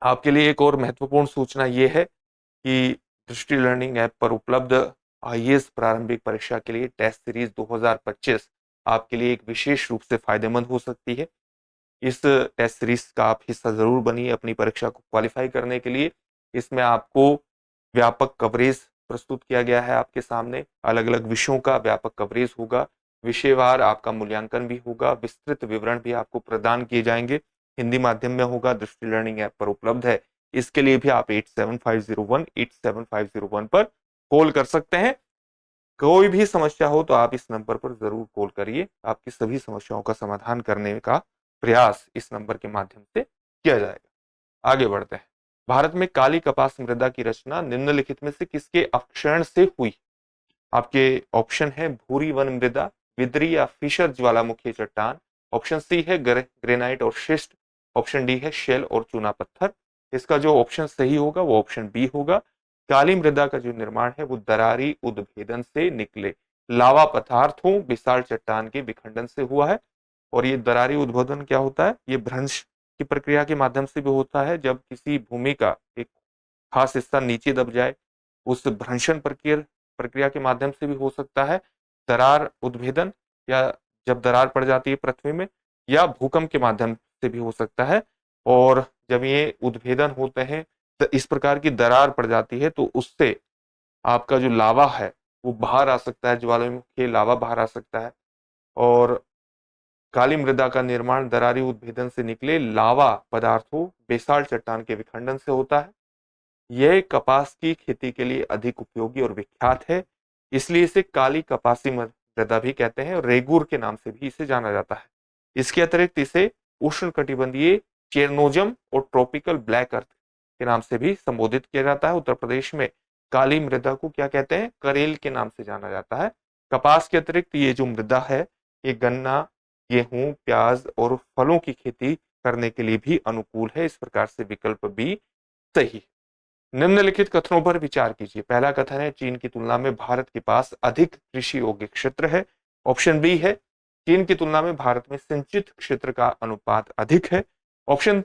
[SPEAKER 1] आपके लिए एक और महत्वपूर्ण सूचना यह है कि दृष्टि लर्निंग ऐप पर उपलब्ध आईएएस प्रारंभिक परीक्षा के लिए टेस्ट सीरीज 2025 आपके लिए एक विशेष रूप से फायदेमंद हो सकती है। इस टेस्ट सीरीज का आप हिस्सा जरूर बनिए अपनी परीक्षा को क्वालिफाई करने के लिए। इसमें आपको व्यापक कवरेज प्रस्तुत किया गया है, आपके सामने अलग अलग विषयों का व्यापक कवरेज होगा, विषयवार आपका मूल्यांकन भी होगा, विस्तृत विवरण भी आपको प्रदान किए जाएंगे। हिंदी माध्यम में होगा, दृष्टि लर्निंग ऐप पर उपलब्ध है। इसके लिए भी आप 8750187501 पर कॉल कर सकते हैं। कोई भी समस्या हो तो आप इस नंबर पर जरूर कॉल करिए, आपकी सभी समस्याओं का समाधान करने का प्रयास इस नंबर के माध्यम से किया जाएगा। आगे बढ़ते हैं। भारत में काली कपास मृदा की रचना निम्नलिखित में से किसके अपक्षरण से हुई? आपके ऑप्शन है भूरी वन मृदा, विद्री या फिशर ज्वालामुखी चट्टान, ऑप्शन सी है ग्रेनाइट और शिस्ट, ऑप्शन डी है शेल और चूना पत्थर। इसका जो ऑप्शन सही होगा वो ऑप्शन बी होगा। काली मृदा का जो निर्माण है वो दरारी उद्भेदन से निकले लावा पदार्थों विशाल चट्टान के विखंडन से हुआ है। और ये दरारी उद्भेदन क्या होता है? ये भ्रंश की प्रक्रिया के माध्यम से भी होता है, जब किसी भूमि का एक खास हिस्सा नीचे दब जाए, उस भ्रंशन प्रक्रिया के माध्यम से भी हो सकता है, दरार उद्भेदन, या जब दरार पड़ जाती है पृथ्वी में, या भूकंप के माध्यम से भी हो सकता है। और जब ये उद्भेदन होते हैं तो इस प्रकार की दरार पड़ जाती है, तो उससे आपका जो लावा है वो बाहर आ सकता है, ज्वालामुखी लावा बाहर आ सकता है। और काली मृदा का निर्माण दरारी उद्भेदन से निकले लावा पदार्थों बेसाल्ट चट्टान के विखंडन से होता है। यह कपास की खेती के लिए अधिक उपयोगी और विख्यात है, इसलिए इसे काली कपासी मृदा भी कहते हैं, और रेगुर के नाम से भी इसे जाना जाता है। इसके अतिरिक्त इसे उष्णकटिबंधीय चेरनोजम और ट्रॉपिकल ब्लैक अर्थ के नाम से भी संबोधित किया जाता है। उत्तर प्रदेश में काली मृदा को क्या कहते हैं? करेल के नाम से जाना जाता है। कपास के अतिरिक्त ये जो मृदा है, ये गन्ना, गेहूं, प्याज और फलों की खेती करने के लिए भी अनुकूल है। इस प्रकार से विकल्प बी सही है। निम्नलिखित कथनों पर विचार कीजिए। पहला कथन है, चीन की तुलना में भारत के पास अधिक कृषि योग्य क्षेत्र है। ऑप्शन बी है, चीन की तुलना में भारत में सिंचित क्षेत्र का अनुपात अधिक है। ऑप्शन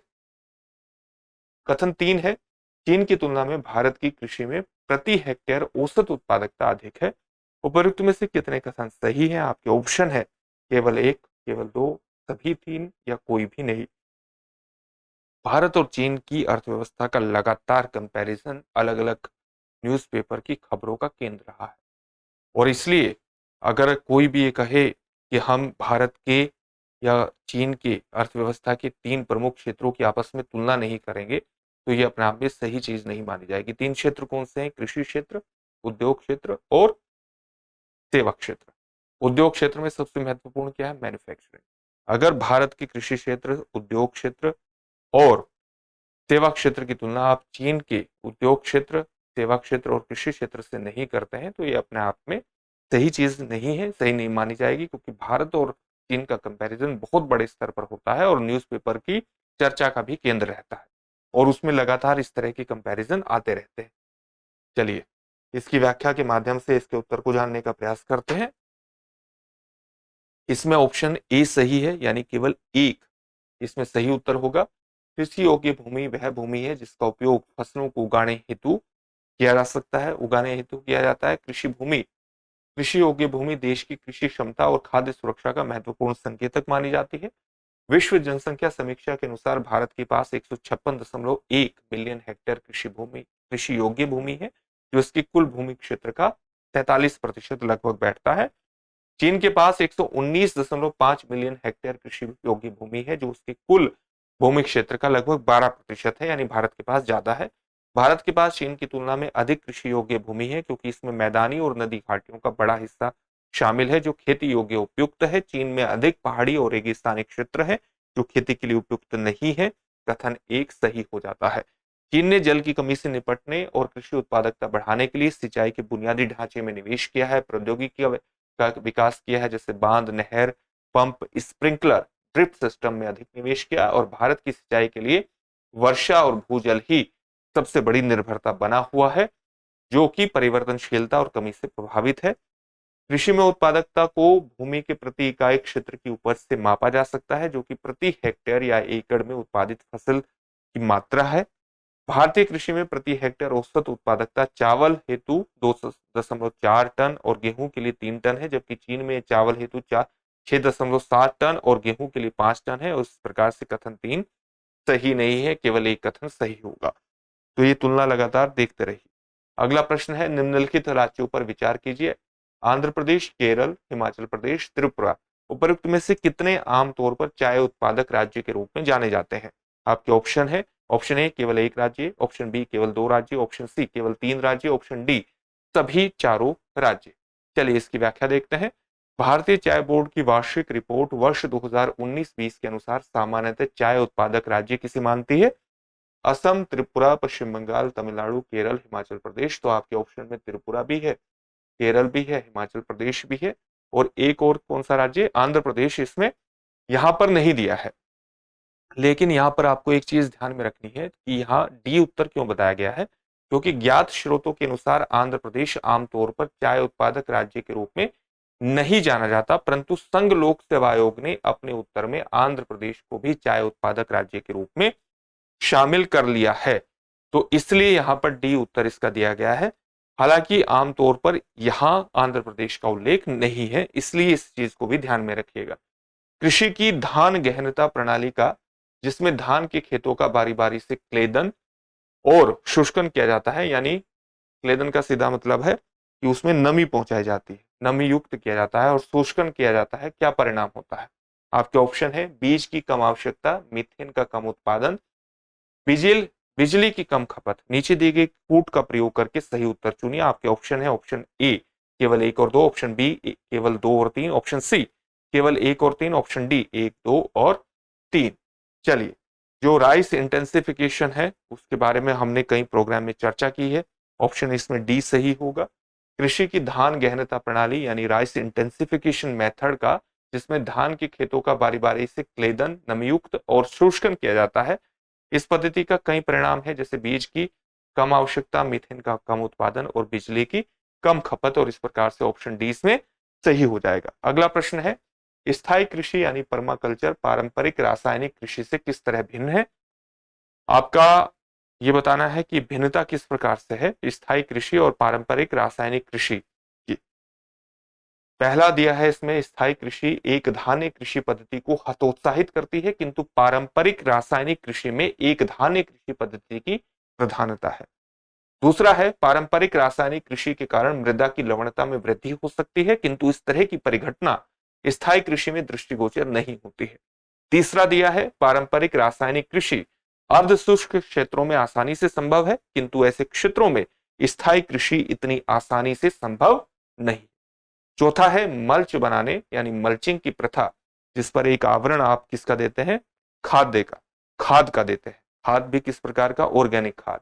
[SPEAKER 1] कथन 3 है, चीन की तुलना में भारत की कृषि में प्रति हेक्टेयर औसत उत्पादकता अधिक है। उपरोक्त में से कितने कथन सही हैं? आपके ऑप्शन है केवल 1, केवल 2, सभी 3 या कोई भी नहीं। भारत और चीन की अर्थव्यवस्था का लगातार कंपैरिजन अलग अलग न्यूज़पेपर की खबरों का केंद्र रहा है, और इसलिए अगर कोई भी ये कहे कि हम भारत के या चीन के अर्थव्यवस्था के 3 प्रमुख क्षेत्रों की आपस में तुलना नहीं करेंगे, तो ये अपने आप में सही चीज नहीं मानी जाएगी। 3 क्षेत्र कौन से हैं? कृषि क्षेत्र, उद्योग क्षेत्र और सेवा क्षेत्र। उद्योग क्षेत्र में सबसे महत्वपूर्ण क्या है? मैन्युफैक्चरिंग। अगर भारत के कृषि क्षेत्र, उद्योग क्षेत्र और सेवा क्षेत्र की तुलना आप चीन के उद्योग क्षेत्र, सेवा क्षेत्र और कृषि क्षेत्र से नहीं करते हैं, तो ये अपने आप में सही चीज नहीं है, सही नहीं मानी जाएगी, क्योंकि भारत और चीन का कंपैरिजन बहुत बड़े स्तर पर होता है और न्यूज़पेपर की चर्चा का भी केंद्र रहता है, और उसमें लगातार इस तरह के कंपैरिजन आते रहते हैं। चलिए इसकी व्याख्या के माध्यम से इसके उत्तर को जानने का प्रयास करते हैं। इसमें ऑप्शन ए सही है, यानी केवल एक इसमें सही उत्तर होगा। कृषि योग्य भूमि वह भूमि है जिसका उपयोग फसलों को उगाने हेतु किया जा सकता है, उगाने हेतु किया जाता है। कृषि योग्य भूमि देश की कृषि क्षमता और खाद्य सुरक्षा का महत्वपूर्ण संकेतक मानी जाती है। विश्व जनसंख्या समीक्षा के अनुसार भारत के पास 156.1 मिलियन हेक्टेयर कृषि योग्य भूमि है, जो इसकी कुल भूमि क्षेत्र का 43% लगभग बैठता है। चीन के पास 119.5 मिलियन हेक्टेयर कृषि योग्य भूमि है, जो उसके कुल भूमि क्षेत्र का लगभग 12% है, यानी भारत के पास ज्यादा है। भारत के पास चीन की तुलना में अधिक कृषि योग्य भूमि है, क्योंकि इसमें मैदानी और नदी घाटियों का बड़ा हिस्सा शामिल है, जो खेती योग्य उपयुक्त है। चीन में अधिक पहाड़ी और रेगिस्तानी क्षेत्र है, जो खेती के लिए उपयुक्त नहीं है। कथन 1 सही हो जाता है। चीन ने जल की कमी से निपटने और कृषि उत्पादकता बढ़ाने के लिए सिंचाई के बुनियादी ढांचे में निवेश किया है, प्रौद्योगिकी का विकास किया है, जैसे बांध, नहर, पंप, स्प्रिंकलर, ड्रिप सिस्टम में अधिक निवेश किया, और भारत की सिंचाई के लिए वर्षा और भूजल ही सबसे बड़ी निर्भरता बना हुआ है, जो कि परिवर्तनशीलता और कमी से प्रभावित है। कृषि में उत्पादकता को भूमि के प्रति इकाई क्षेत्र की उपज से मापा जा सकता है, जो कि प्रति हेक्टेयर या एकड़ में उत्पादित फसल की मात्रा है। भारतीय कृषि में प्रति हेक्टेयर औसत उत्पादकता चावल हेतु 2.4 टन और गेहूं के लिए 3 टन है, जबकि चीन में चावल हेतु 6.7 टन और गेहूं के लिए 5 टन है। उस प्रकार से कथन 3 सही नहीं है, केवल एक कथन सही होगा। तो ये तुलना लगातार देखते रहिए। अगला प्रश्न है, निम्नलिखित राज्यों पर विचार कीजिए। आंध्र प्रदेश, केरल, हिमाचल प्रदेश, त्रिपुरा। उपरोक्त में से कितने आमतौर पर चाय उत्पादक राज्य के रूप में जाने जाते हैं? आपके ऑप्शन है, ऑप्शन ए केवल 1 राज्य, ऑप्शन बी केवल 2 राज्य, ऑप्शन सी केवल 3 राज्य, ऑप्शन डी सभी चारों राज्य। चलिए इसकी व्याख्या देखते हैं। भारतीय चाय बोर्ड की वार्षिक रिपोर्ट वर्ष 2019-20 के अनुसार सामान्यतः चाय उत्पादक राज्य किसे मानती है? असम, त्रिपुरा, पश्चिम बंगाल, तमिलनाडु, केरल, हिमाचल प्रदेश। तो आपके ऑप्शन में त्रिपुरा भी है, केरल भी है, हिमाचल प्रदेश भी है, और एक और कौन सा राज्य? आंध्र प्रदेश इसमें यहां पर नहीं दिया है। लेकिन यहां पर आपको एक चीज ध्यान में रखनी है कि यहाँ डी उत्तर क्यों बताया गया है, क्योंकि ज्ञात स्रोतों के अनुसार आंध्र प्रदेश आमतौर पर चाय उत्पादक राज्य के रूप में नहीं जाना जाता, परंतु संघ लोक सेवा आयोग ने अपने उत्तर में आंध्र प्रदेश को भी चाय उत्पादक राज्य के रूप में शामिल कर लिया है। तो इसलिए यहां पर डी उत्तर इसका दिया गया है। हालांकि आमतौर पर यहां आंध्र प्रदेश का उल्लेख नहीं है, इसलिए इस चीज को भी ध्यान में रखिएगा। कृषि की धान गहनता प्रणाली का, जिसमें धान के खेतों का बारी बारी से क्लेदन और शुष्कन किया जाता है, यानी क्लेदन का सीधा मतलब है कि उसमें नमी पहुंचाई जाती है, नमी युक्त किया जाता है, और शुष्कन किया जाता है, क्या परिणाम होता है? आपके ऑप्शन है बीज की कम आवश्यकता, मीथेन का कम उत्पादन, बिजली बिजली की कम खपत। नीचे दिए गए कूट का प्रयोग करके सही उत्तर चुनिए। आपके ऑप्शन है ऑप्शन ए केवल 1 और 2, ऑप्शन बी केवल 2 और 3, ऑप्शन सी केवल 1 और 3, ऑप्शन डी 1, 2 और 3। चलिए, जो राइस इंटेंसिफिकेशन है उसके बारे में हमने कई प्रोग्राम में चर्चा की है, ऑप्शन इसमें डी सही होगा। कृषि की धान गहनता प्रणाली यानी राइस इंटेंसिफिकेशन मेथड का, जिसमें धान के खेतों का बारी बारी से क्लेदन, नमीयुक्त और शुष्कन किया जाता है, इस पद्धति का कई परिणाम है, जैसे बीज की कम आवश्यकता, मीथेन का कम उत्पादन और बिजली की कम खपत, और इस प्रकार से ऑप्शन डी इसमें सही हो जाएगा। अगला प्रश्न है, स्थायी कृषि यानी पर्माकल्चर पारंपरिक रासायनिक कृषि से किस तरह भिन्न है? आपका ये बताना है कि भिन्नता किस प्रकार से है स्थायी कृषि और पारंपरिक रासायनिक कृषि की। पहला दिया है इसमें, स्थायी कृषि एक धान्य कृषि पद्धति को हतोत्साहित करती है, किंतु पारंपरिक रासायनिक कृषि में एक धान्य कृषि पद्धति की प्रधानता है। दूसरा है, पारंपरिक रासायनिक कृषि के कारण मृदा की लवणता में वृद्धि हो सकती है, किंतु इस तरह की परिघटना स्थायी कृषि में दृष्टिगोचर नहीं होती है। तीसरा दिया है, पारंपरिक रासायनिक कृषि अर्ध शुष्क क्षेत्रों में आसानी से संभव है, किंतु ऐसे क्षेत्रों में स्थायी कृषि इतनी आसानी से संभव नहीं। चौथा है, मल्च बनाने यानी मल्चिंग की प्रथा, जिस पर एक आवरण आप किसका देते हैं? खाद का देते हैं। खाद भी किस प्रकार का? ऑर्गेनिक खाद।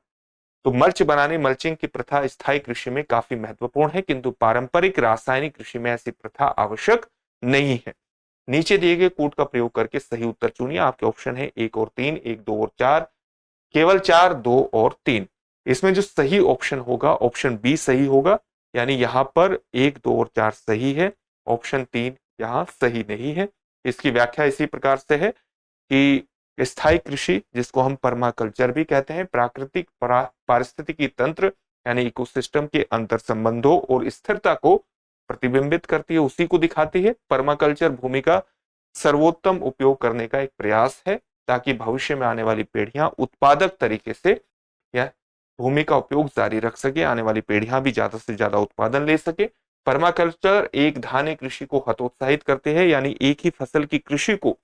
[SPEAKER 1] तो मल्च बनाने, मल्चिंग की प्रथा स्थायी कृषि में काफी महत्वपूर्ण है, किंतु पारंपरिक रासायनिक कृषि में ऐसी प्रथा आवश्यक नहीं है। नीचे दिए गए कूट का प्रयोग करके सही उत्तर चुनिए। आपके ऑप्शन है 1 और 3, 1, 2 और 4, केवल 4, 2 और 3। इसमें जो सही ऑप्शन होगा ऑप्शन बी सही होगा, यानी यहां पर 1, 2 और 4 सही है, ऑप्शन 3 यहां सही नहीं है। इसकी व्याख्या इसी प्रकार से है कि स्थायी कृषि, जिसको हम पर्माकल्चर भी कहते हैं, प्राकृतिक पारिस्थितिकी तंत्र यानी इकोसिस्टम के अंतर संबंधों और स्थिरता को प्रतिबिंबित करती है, उसी को दिखाती है। पर्माकल्चर भूमि का सर्वोत्तम उपयोग करने का एक प्रयास है, ताकि भविष्य में आने वाली पीढ़ियां उत्पादक तरीके से या भूमि का उपयोग जारी रख सके, आने वाली पीढ़ियां भी ज्यादा से ज्यादा उत्पादन ले सके। पर्माकल्चर एक धान्य कृषि को हतोत्साहित करते हैं, यानी एक ही फसल की कृषि को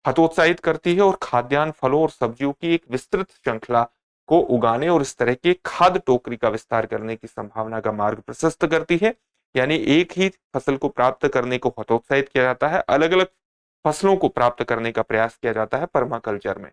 [SPEAKER 1] हतोत्साहित करती है, और खाद्यान्न, फलों और सब्जियों की एक विस्तृत श्रृंखला को उगाने और इस तरह के खाद्य टोकरी का विस्तार करने की संभावना का मार्ग प्रशस्त करती है। यानी एक ही फसल को प्राप्त करने को हतोत्साहित किया जाता है, अलग अलग फसलों को प्राप्त करने का प्रयास किया जाता है पर्माकल्चर में।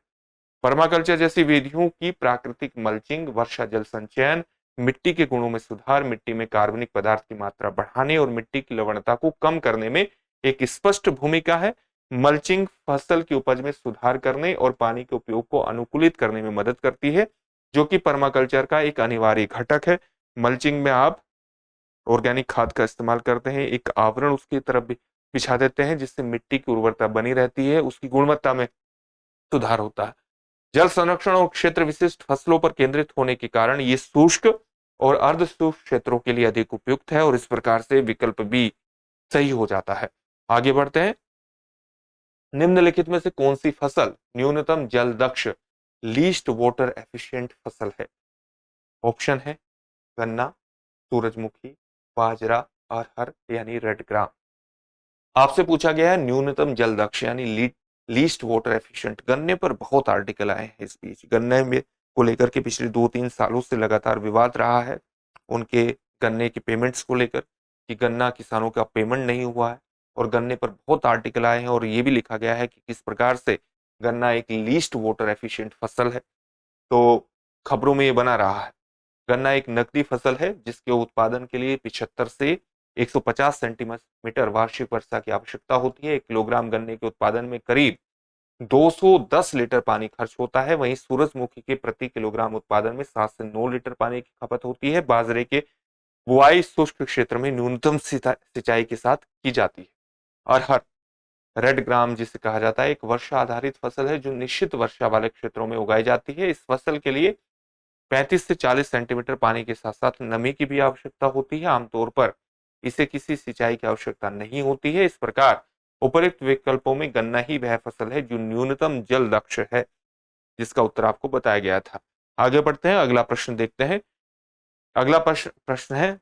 [SPEAKER 1] पर्माकल्चर जैसी विधियों की प्राकृतिक मल्चिंग, वर्षा जल संचयन, मिट्टी के गुणों में सुधार, मिट्टी में कार्बनिक पदार्थ की मात्रा बढ़ाने और मिट्टी की लवणता को कम करने में एक स्पष्ट भूमिका है। मल्चिंग फसल की उपज में सुधार करने और पानी के उपयोग को अनुकूलित करने में मदद करती है, जो कि पर्माकल्चर का एक अनिवार्य घटक है। मल्चिंग में आप ऑर्गेनिक खाद का इस्तेमाल करते हैं, एक आवरण उसकी तरफ भी बिछा देते हैं, जिससे मिट्टी की उर्वरता बनी रहती है, उसकी गुणवत्ता में सुधार होता है। जल संरक्षण और क्षेत्र विशिष्ट फसलों पर केंद्रित होने के कारण ये शुष्क और अर्ध शुष्क क्षेत्रों के लिए अधिक उपयुक्त है, और इस प्रकार से विकल्प बी सही हो जाता है। आगे बढ़ते हैं। निम्नलिखित में से कौन सी फसल न्यूनतम जल दक्ष लीस्ट वाटर एफिशिएंट फसल है? ऑप्शन है गन्ना, सूरजमुखी, बाजरा, अरहर यानी रेड ग्राम। आपसे पूछा गया है न्यूनतम जल दक्ष यानी लीस्ट वाटर एफिशिएंट। गन्ने पर बहुत आर्टिकल आए हैं इस बीच। गन्ने में को लेकर के पिछले 2-3 सालों से लगातार विवाद रहा है, उनके गन्ने के पेमेंट्स को लेकर, कि गन्ना किसानों का पेमेंट नहीं हुआ है, और गन्ने पर बहुत आर्टिकल आए हैं, और ये भी लिखा गया है कि किस प्रकार से गन्ना एक लीस्ट वाटर एफिशिएंट फसल है। तो खबरों में ये बना रहा है। गन्ना एक नकदी फसल है, जिसके उत्पादन के लिए 75 से 150 सेंटीमीटर वार्षिक वर्षा की आवश्यकता होती है। 1 किलोग्राम गन्ने के उत्पादन में करीब 210 लीटर पानी खर्च होता है। वहीं सूरजमुखी के प्रति किलोग्राम उत्पादन में 7 से 9 लीटर पानी की खपत होती है। बाजरे के बुआई शुष्क क्षेत्र में न्यूनतम सिंचाई के साथ की जाती है। अरहर, रेड ग्राम जिसे कहा जाता है, एक वर्षा आधारित फसल है जो निश्चित वर्षा वाले क्षेत्रों में उगाई जाती है। इस फसल के लिए 35 से 40 सेंटीमीटर पानी के साथ साथ नमी की भी आवश्यकता होती है। आमतौर पर इसे किसी सिंचाई की आवश्यकता नहीं होती है। इस प्रकार उपर्युक्त विकल्पों में गन्ना ही वह फसल है जो न्यूनतम जल दक्ष है, जिसका उत्तर आपको बताया गया था। आगे बढ़ते हैं, अगला प्रश्न देखते हैं। अगला प्रश्न है,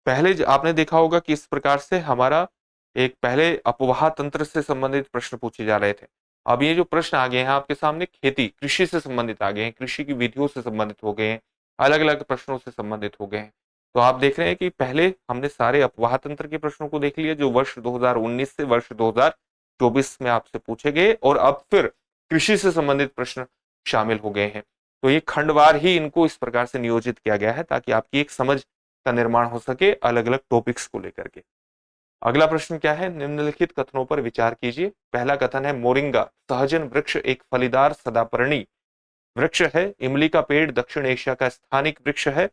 [SPEAKER 1] पहले आपने देखा होगा कि इस प्रकार से हमारा एक पहले अपवाह तंत्र से संबंधित प्रश्न पूछे जा रहे थे। अब ये जो प्रश्न आ गए हैं आपके सामने खेती कृषि से संबंधित आ गए हैं, कृषि की विधियों से संबंधित हो गए हैं, अलग अलग प्रश्नों से संबंधित हो गए हैं। तो आप देख रहे हैं कि पहले हमने सारे अपवाह तंत्र के प्रश्नों को देख लिया जो वर्ष 2019 से वर्ष 2024 में आपसे पूछे गए, और अब फिर कृषि से संबंधित प्रश्न शामिल हो गए हैं। तो ये खंडवार ही इनको इस प्रकार से नियोजित किया गया है ताकि आपकी एक समझ का निर्माण हो सके अलग अलग टॉपिक्स को लेकर के। अगला प्रश्न क्या है, निम्नलिखित कथनों पर विचार कीजिए। पहला कथन है, मोरिंगा सहजन वृक्ष एक फलीदार सदापर्णी वृक्ष है। इमली का पेड़ दक्षिण एशिया का स्थानिक वृक्ष है।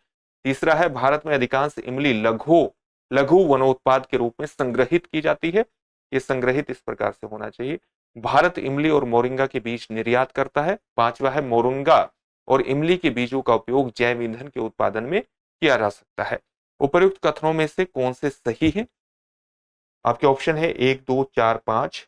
[SPEAKER 1] तीसरा है, भारत में अधिकांश इमली लघु लघु वनोत्पाद के रूप में संग्रहित की जाती है। ये संग्रहित इस प्रकार से होना चाहिए। भारत इमली और मोरिंगा के बीज निर्यात करता है। पांचवा है, मोरिंगा और इमली के बीजों का उपयोग जैव ईंधन के उत्पादन में किया जा सकता है। उपर्युक्त कथनों में से कौन से सही है? आपके ऑप्शन है 1, 2, 4, 5,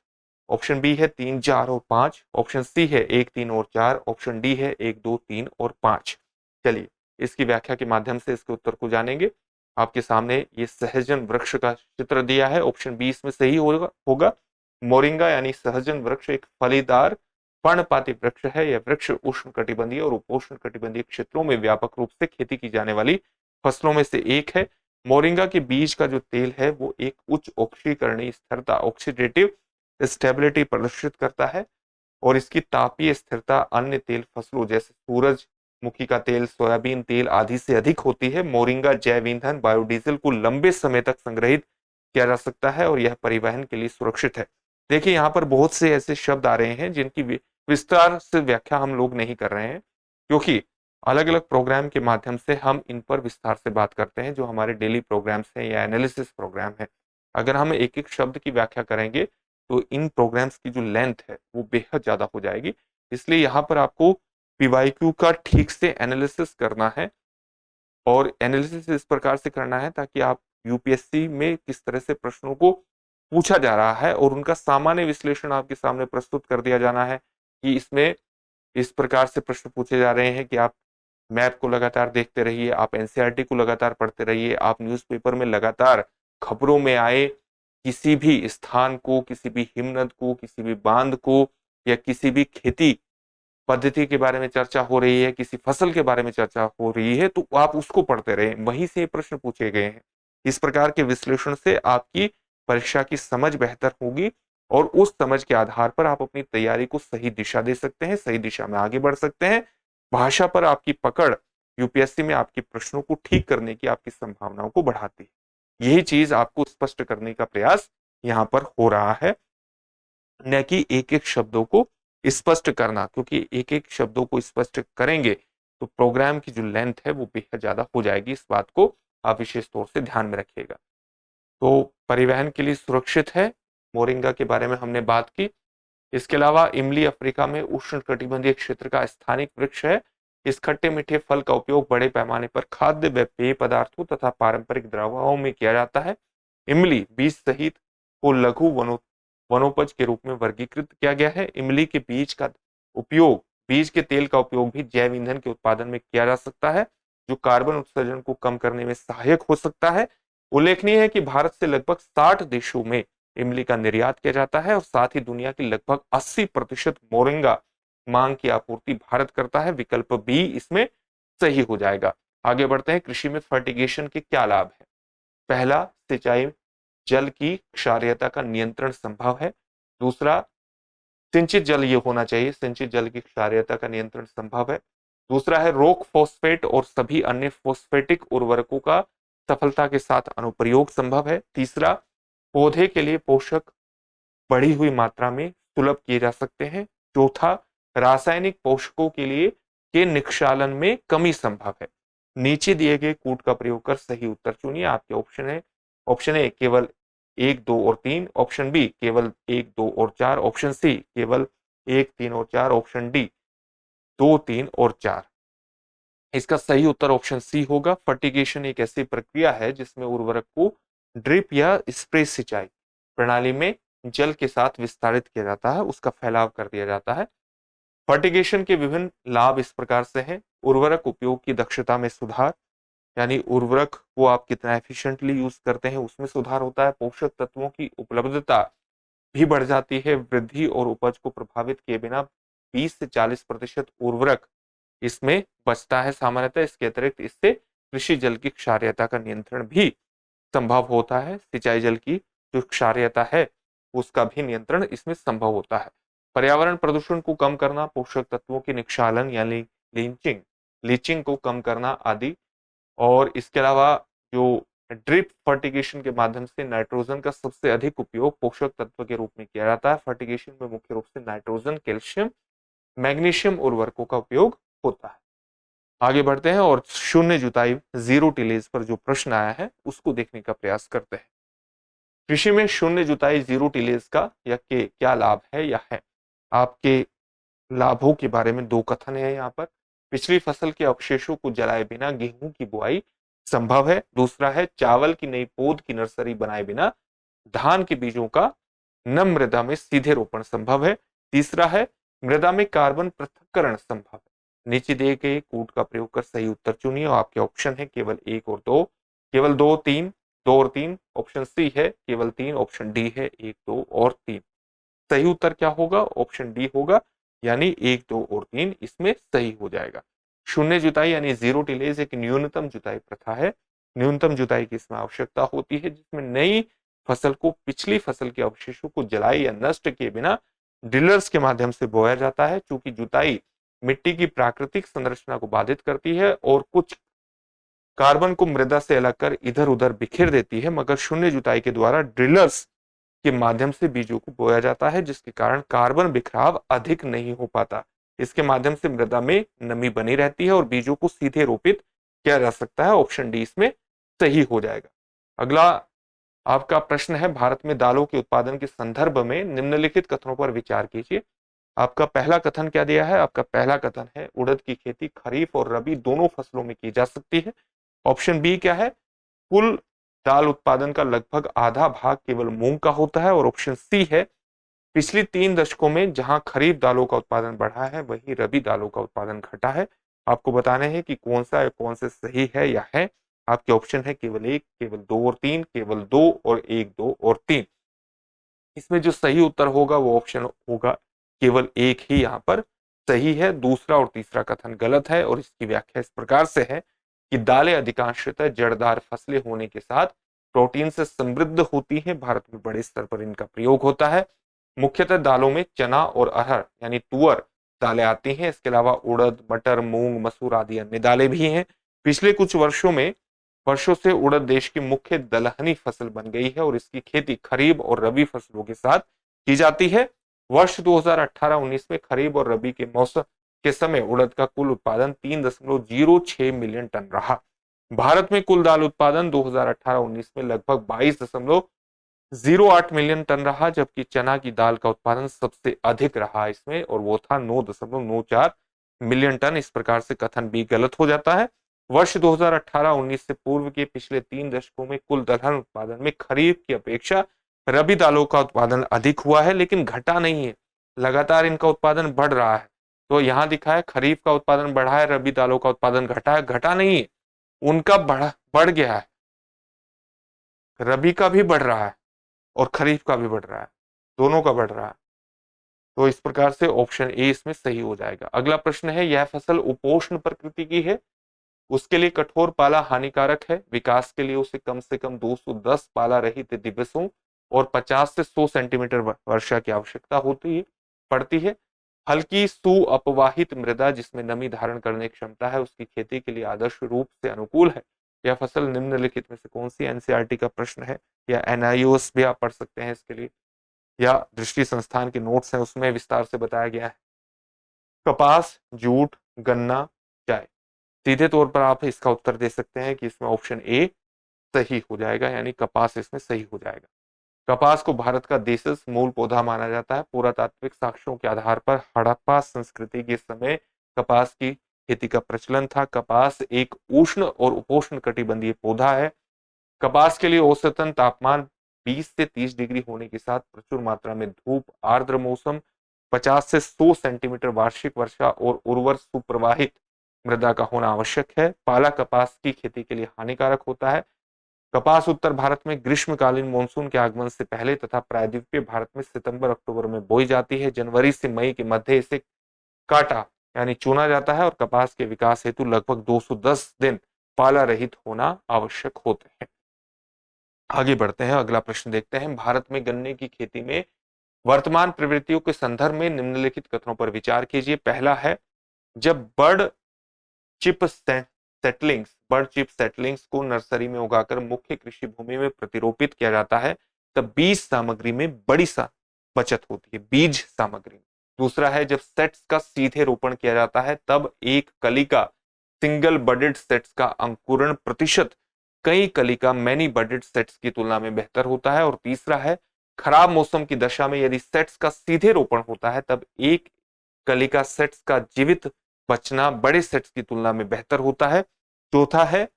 [SPEAKER 1] ऑप्शन बी है 3, 4 और 5, ऑप्शन सी है 1, 3 और 4, ऑप्शन डी है 1, 2, 3 और 5। चलिए इसकी व्याख्या के माध्यम से इसके उत्तर को जानेंगे। आपके सामने ये सहजन वृक्ष का चित्र दिया है, ऑप्शन बी इसमें सही होगा। मोरिंगा यानी सहजन वृक्ष एक फलीदार पर्णपाती वृक्ष है। यह वृक्ष उष्ण कटिबंधीय और उपोष्ण कटिबंधीय क्षेत्रों में व्यापक रूप से खेती की जाने वाली फसलों में से एक है। मोरिंगा के बीज का जो तेल है वो एक उच्च ऑक्सीकरणीय स्थिरता ऑक्सीडेटिव स्टेबिलिटी प्रदर्शित करता है, और इसकी तापीय स्थिरता अन्य तेल फसलों जैसे सूरजमुखी का तेल, सोयाबीन तेल आदि से अधिक होती है। मोरिंगा जैव ईंधन बायोडीजल को लंबे समय तक संग्रहित किया जा सकता है और यह परिवहन के लिए सुरक्षित है। देखिए यहाँ पर बहुत से ऐसे शब्द आ रहे हैं जिनकी विस्तार से व्याख्या हम लोग नहीं कर रहे हैं, क्योंकि अलग अलग प्रोग्राम के माध्यम से हम इन पर विस्तार से बात करते हैं जो हमारे डेली प्रोग्राम्स हैं या एनालिसिस प्रोग्राम है। अगर हम एक एक शब्द की व्याख्या करेंगे तो इन प्रोग्राम्स की जो लेंथ है वो बेहद ज्यादा हो जाएगी। इसलिए यहाँ पर आपको पीवाईक्यू का ठीक से एनालिसिस करना है, और एनालिसिस इस प्रकार से करना है ताकि आप यूपीएससी में किस तरह से प्रश्नों को पूछा जा रहा है और उनका सामान्य विश्लेषण आपके सामने प्रस्तुत कर दिया जाना है कि इसमें इस प्रकार से प्रश्न पूछे जा रहे हैं कि आप मैप को लगातार देखते रहिए, आप एनसीईआरटी को लगातार पढ़ते रहिए, आप न्यूज़पेपर में लगातार खबरों में आए किसी भी स्थान को, किसी भी हिमनद को, किसी भी बांध को या किसी भी खेती पद्धति के बारे में चर्चा हो रही है, किसी फसल के बारे में चर्चा हो रही है, तो आप उसको पढ़ते रहे, वहीं से प्रश्न पूछे गए हैं। इस प्रकार के विश्लेषण से आपकी परीक्षा की समझ बेहतर होगी और उस समझ के आधार पर आप अपनी तैयारी को सही दिशा दे सकते हैं, सही दिशा में आगे बढ़ सकते हैं। भाषा पर आपकी पकड़ यूपीएससी में आपके प्रश्नों को ठीक करने की आपकी संभावनाओं को बढ़ाती है। यही चीज आपको स्पष्ट करने का प्रयास यहाँ पर हो रहा है, न कि एक एक शब्दों को स्पष्ट करना, क्योंकि एक एक शब्दों को स्पष्ट करेंगे तो प्रोग्राम की जो लेंथ है वो बेहद ज्यादा हो जाएगी। इस बात को आप विशेष तौर से ध्यान में रखिएगा। तो परिवहन के लिए सुरक्षित है, मोरिंगा के बारे में हमने बात की। इसके अलावा इमली अफ्रीका में उष्ण कटिबंधीय क्षेत्र का स्थानिक वृक्ष है। इस खट्टे मीठे फल का उपयोग बड़े पैमाने पर खाद्य व पेय पदार्थों तथा पारंपरिक दवाओं में किया जाता है। इमली बीज सहित को लघु वनोपज के रूप में वर्गीकृत किया गया है। इमली के बीज के तेल का उपयोग भी जैव ईंधन के उत्पादन में किया जा सकता है, जो कार्बन उत्सर्जन को कम करने में सहायक हो सकता है। उल्लेखनीय है कि भारत से लगभग 60 देशों में इमली का निर्यात किया जाता है और साथ ही दुनिया की लगभग 80% मोरिंगा मांग की आपूर्ति भारत करता है। विकल्प बी इसमें सही हो जाएगा। आगे बढ़ते हैं, कृषि में फर्टिगेशन के क्या लाभ है? पहला, सिंचाई जल की क्षारीयता का नियंत्रण संभव है। दूसरा, सिंचित जल ये होना चाहिए, सिंचित जल की क्षारीयता का नियंत्रण संभव है। दूसरा है, रोक फॉस्फेट और सभी अन्य फॉस्फेटिक उर्वरकों का सफलता के साथ अनुप्रयोग संभव है। तीसरा, पौधे के लिए पोषक बढ़ी हुई मात्रा में सुलभ किए जा सकते हैं। चौथा, रासायनिक पोषकों के लिए के निक्षालन में कमी संभव है। नीचे दिए गए कूट का प्रयोग कर सही उत्तर चुनिए। आपके ऑप्शन ए केवल 1, 2 और 3, ऑप्शन बी केवल 1, 2 और 4, ऑप्शन सी केवल 1, 3 और 4, ऑप्शन डी 2, 3 और 4। इसका सही उत्तर ऑप्शन सी होगा। फर्टिगेशन एक ऐसी प्रक्रिया है जिसमें उर्वरक को ड्रिप या स्प्रे सिंचाई प्रणाली में जल के साथ विस्तारित किया जाता है, उसका फैलाव कर दिया जाता है। फर्टिगेशन के विभिन्न लाभ इस प्रकार से हैं। उर्वरक उपयोग की दक्षता में सुधार, यानी उर्वरक को आप कितना एफिशिएंटली यूज करते हैं उसमें सुधार होता है। पोषक तत्वों की उपलब्धता भी बढ़ जाती है। वृद्धि और उपज को प्रभावित किए बिना 20 से 40% उर्वरक इसमें बचता है सामान्यतः। इसके अतिरिक्त इससे कृषि जल की क्षारीयता का नियंत्रण भी संभव होता है। सिंचाई जल की जो क्षारीयता है उसका भी नियंत्रण इसमें संभव होता है। पर्यावरण प्रदूषण को कम करना, पोषक तत्वों के निक्षालन यानी लीचिंग को कम करना आदि। और इसके अलावा जो ड्रिप फर्टिगेशन के माध्यम से नाइट्रोजन का सबसे अधिक उपयोग पोषक तत्व के रूप में किया जाता है। फर्टिगेशन में मुख्य रूप से नाइट्रोजन, कैल्शियम, मैग्नीशियम उर्वरकों का उपयोग होता है। आगे बढ़ते हैं और शून्य जुताई जीरो टिलेज पर जो प्रश्न आया है उसको देखने का प्रयास करते हैं। कृषि में शून्य जुताई जीरो टिलेज का या के क्या लाभ है या है। आपके लाभों के बारे में दो कथन है यहाँ पर। पिछली फसल के अवशेषों को जलाए बिना गेहूं की बुआई संभव है। दूसरा है चावल की नई पौध की नर्सरी बनाए बिना धान के बीजों का नम मृदा में सीधे रोपण संभव है। तीसरा है मृदा में कार्बन पृथक्करण संभव है। नीचे दिए गए कूट का प्रयोग कर सही उत्तर चुनिए और आपके ऑप्शन है केवल 1 और 2, केवल 2, 3, 2 और 3, ऑप्शन सी है केवल 3, ऑप्शन डी है 1, 2 और 3। सही उत्तर क्या होगा? ऑप्शन डी होगा, यानी 1, 2 और 3 इसमें सही हो जाएगा। शून्य जुताई यानी जीरो टिलेज एक न्यूनतम जुताई प्रथा है। न्यूनतम जुताई की इसमें आवश्यकता होती है जिसमें नई फसल को पिछली फसल के अवशेषों को जलाए या नष्ट किए बिना ड्रिलर्स के माध्यम से बोया जाता है। चूंकि जुताई मिट्टी की प्राकृतिक संरचना को बाधित करती है और कुछ कार्बन को मृदा से अलग कर इधर उधर बिखेर देती है, मगर शून्य जुताई के द्वारा ड्रिलर्स के माध्यम से बीजों को बोया जाता है जिसके कारण कार्बन बिखराव अधिक नहीं हो पाता। इसके माध्यम से मृदा में नमी बनी रहती है और बीजों को सीधे रोपित किया जा सकता है। ऑप्शन डी इसमें सही हो जाएगा। अगला आपका प्रश्न है, भारत में दालों के उत्पादन के संदर्भ में निम्नलिखित कथनों पर विचार कीजिए। आपका पहला कथन क्या दिया है? आपका पहला कथन है उड़द की खेती खरीफ और रबी दोनों फसलों में की जा सकती है। ऑप्शन बी क्या है? कुल दाल उत्पादन का लगभग आधा भाग केवल मूंग का होता है। और ऑप्शन सी है पिछली 3 दशकों में जहां खरीफ दालों का उत्पादन बढ़ा है वहीं रबी दालों का उत्पादन घटा है। आपको बताने हैं कि कौन सा है, कौन से सही है या है। आपके ऑप्शन है केवल 1, केवल 2 और 3, केवल 2 और 1, 2 और 3। इसमें जो सही उत्तर होगा वो ऑप्शन होगा केवल 1 ही यहाँ पर सही है। दूसरा और तीसरा कथन गलत है और इसकी व्याख्या इस प्रकार से है कि दालें अधिकांशतः जड़दार फसलें होने के साथ प्रोटीन से समृद्ध होती हैं। भारत में बड़े स्तर पर इनका प्रयोग होता है। मुख्यतः दालों में चना और अरहर यानी तुअर दालें आती हैं। इसके अलावा उड़द, मटर, मूंग, मसूर आदि अन्य दालें भी हैं। पिछले कुछ वर्षों से उड़द देश की मुख्य दलहनी फसल बन गई है और इसकी खेती खरीफ और रबी फसलों के साथ की जाती है। वर्ष 2018-19 में खरीफ और रबी के मौसम के समय उड़द का कुल उत्पादन 3.06 मिलियन टन रहा। भारत में कुल दाल उत्पादन 2018-19 में लगभग 22.08 मिलियन टन रहा, जबकि चना की दाल का उत्पादन सबसे अधिक रहा इसमें और वो था 9.94 मिलियन टन। इस प्रकार से कथन भी गलत हो जाता है। वर्ष 2018-19 से पूर्व के पिछले 3 दशकों में कुल दलहन उत्पादन में खरीफ की अपेक्षा रबी दालों का उत्पादन अधिक हुआ है, लेकिन घटा नहीं है, लगातार इनका उत्पादन बढ़ रहा है। तो यहाँ दिखा है खरीफ का उत्पादन बढ़ा है, रबी दालों का उत्पादन घटा है, घटा नहीं है, उनका बढ़ गया है। रबी का भी बढ़ रहा है और खरीफ का भी बढ़ रहा है, दोनों का बढ़ रहा है। तो इस प्रकार से ऑप्शन ए इसमें सही हो जाएगा। अगला प्रश्न है, यह फसल उपोष्ण प्रकृति की है, उसके लिए कठोर पाला हानिकारक है, विकास के लिए उसे कम से कम 210 पाला रहित दिवसों और 50 से 100 सेंटीमीटर वर्षा की आवश्यकता पड़ती है। हल्की सुअपवाहित मृदा जिसमें नमी धारण करने की क्षमता है उसकी खेती के लिए आदर्श रूप से अनुकूल है। यह फसल निम्नलिखित में से कौन सी? एनसीईआरटी का प्रश्न है या एनआईओएस भी आप पढ़ सकते हैं इसके लिए, या दृष्टि संस्थान के नोट्स हैं उसमें विस्तार से बताया गया है। कपास, जूट, गन्ना, चाय, सीधे तौर पर आप इसका उत्तर दे सकते हैं कि इसमें ऑप्शन ए सही हो जाएगा, यानी कपास इसमें सही हो जाएगा। कपास को भारत का देशज मूल पौधा माना जाता है। पुरातात्विक साक्ष्यों के आधार पर हड़प्पा संस्कृति के समय कपास की खेती का प्रचलन था। कपास एक उष्ण और उपोष्ण कटिबंधीय पौधा है। कपास के लिए औसतन तापमान 20 से 30 डिग्री होने के साथ प्रचुर मात्रा में धूप, आर्द्र मौसम, 50 से 100 सेंटीमीटर वार्षिक वर्षा और उर्वर सुप्रवाहित मृदा का होना आवश्यक है। पाला कपास की खेती के लिए हानिकारक होता है। कपास उत्तर भारत में ग्रीष्मकालीन मानसून के आगमन से पहले तथा प्रायद्वीपीय भारत में सितंबर अक्टूबर में बोई जाती है। जनवरी से मई के मध्य इसे काटा यानी चुना जाता है और कपास के विकास हेतु लगभग 210 दिन पाला रहित होना आवश्यक होते हैं। आगे बढ़ते हैं, अगला प्रश्न देखते हैं। भारत में गन्ने की खेती में वर्तमान प्रवृत्तियों के संदर्भ में निम्नलिखित कथनों पर विचार कीजिए। पहला है, जब बर्ड चिप सेटलिंग्स को नर्सरी में उगाकर मुख्य कृषि भूमि में प्रतिरोपित किया जाता है, तब बीज सामग्री में बड़ी बचत होती है, बीज सामग्री। दूसरा है, जब सेट्स का सीधे रोपण किया जाता है तब एक कलिका सिंगल बडेड सेट्स का अंकुरण प्रतिशत कई कलिका मैनी बडेड सेट्स की तुलना में बेहतर होता है। और तीसरा है, खराब मौसम की दशा में यदि सेट्स का सीधे रोपण होता है तब एक कलिका सेट्स का जीवित बचना बड़े सेट्स की तुलना में बेहतर होता है। चौथा है,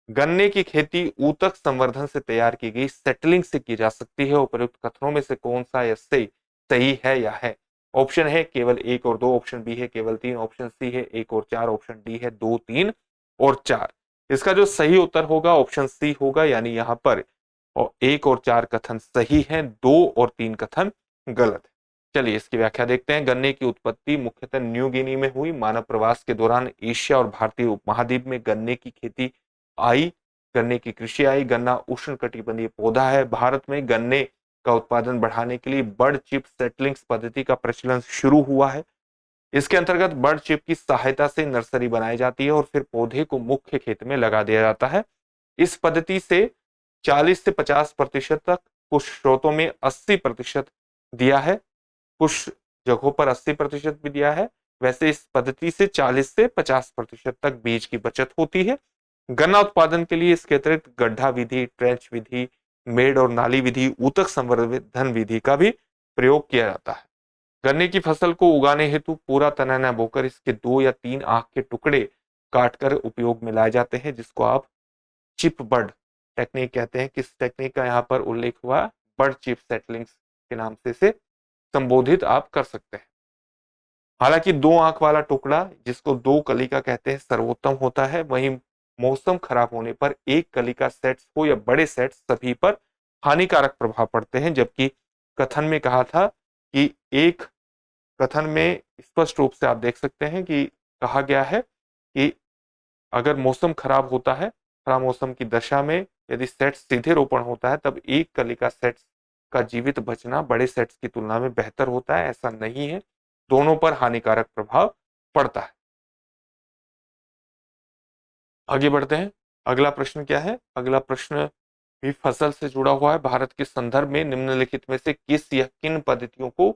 [SPEAKER 1] गन्ने की खेती ऊतक संवर्धन से तैयार की गई सेटलिंग से की जा सकती है। उपयुक्त कथनों में से कौन सा या सही है या है? ऑप्शन है केवल 1 और 2, ऑप्शन बी है केवल 3, ऑप्शन सी है 1 और 4, ऑप्शन डी है 2, 3 और 4। इसका जो सही उत्तर होगा ऑप्शन सी होगा, यानी यहां पर 1 और 4 कथन सही है, 2 और 3 कथन गलत है। चलिए इसकी व्याख्या देखते हैं। गन्ने की उत्पत्ति मुख्यतः न्यू गिनी में हुई। मानव प्रवास के दौरान एशिया और भारतीय उपमहाद्वीप में गन्ने की खेती आई, गन्ने की कृषि आई। गन्ना उष्णकटिबंधीय पौधा है। भारत में गन्ने का उत्पादन बढ़ाने के लिए बर्ड चिप सेटलिंग्स पद्धति का प्रचलन शुरू हुआ है। इसके अंतर्गत बर्ड चिप की सहायता से नर्सरी बनाई जाती है और फिर पौधे को मुख्य खेत में लगा दिया जाता है। इस पद्धति से 40 से 50% तक, कुछ स्रोतों में 80% दिया है, कुछ जगहों पर 80% भी दिया है। वैसे इस पद्धति से 40 से 50% तक बीज की बचत होती है। गन्ना उत्पादन के लिए इसके अतिरिक्त गड्ढा विधि, ट्रेंच विधि, मेड़ और नाली विधि, ऊतक संवर्धन विधि का भी प्रयोग किया जाता है। गन्ने की फसल को उगाने हेतु पूरा तना न बोकर इसके 2 या 3 आंख के टुकड़े काटकर उपयोग में लाए जाते हैं, जिसको आप चिप बर्ड टेक्निक कहते हैं। किस टेक्निक का यहाँ पर उल्लेख हुआ? बर्ड चिप सेटलिंग्स के नाम से इसे संबोधित आप कर सकते हैं। हालांकि 2 आंख वाला टुकड़ा, जिसको 2 कलिका कहते हैं, सर्वोत्तम होता है। वहीं मौसम खराब होने पर एक कलिका सेट्स हो या बड़े सेट्स, सभी पर हानिकारक प्रभाव पड़ते हैं। जबकि कथन में कहा था कि एक कथन में स्पष्ट रूप से आप देख सकते हैं कि कहा गया है कि अगर मौसम खराब होता है, खराब मौसम की दशा में यदि सेट्स सीधे रोपण होता है तब एक कलिका सेट्स का जीवित बचना बड़े सेट्स की तुलना में बेहतर होता है। ऐसा नहीं है, दोनों पर हानिकारक प्रभाव पड़ता है। आगे बढ़ते हैं। अगला प्रश्न क्या है? अगला प्रश्न भी फसल से जुड़ा हुआ है। भारत के संदर्भ में निम्नलिखित में से किस या किन पद्धतियों को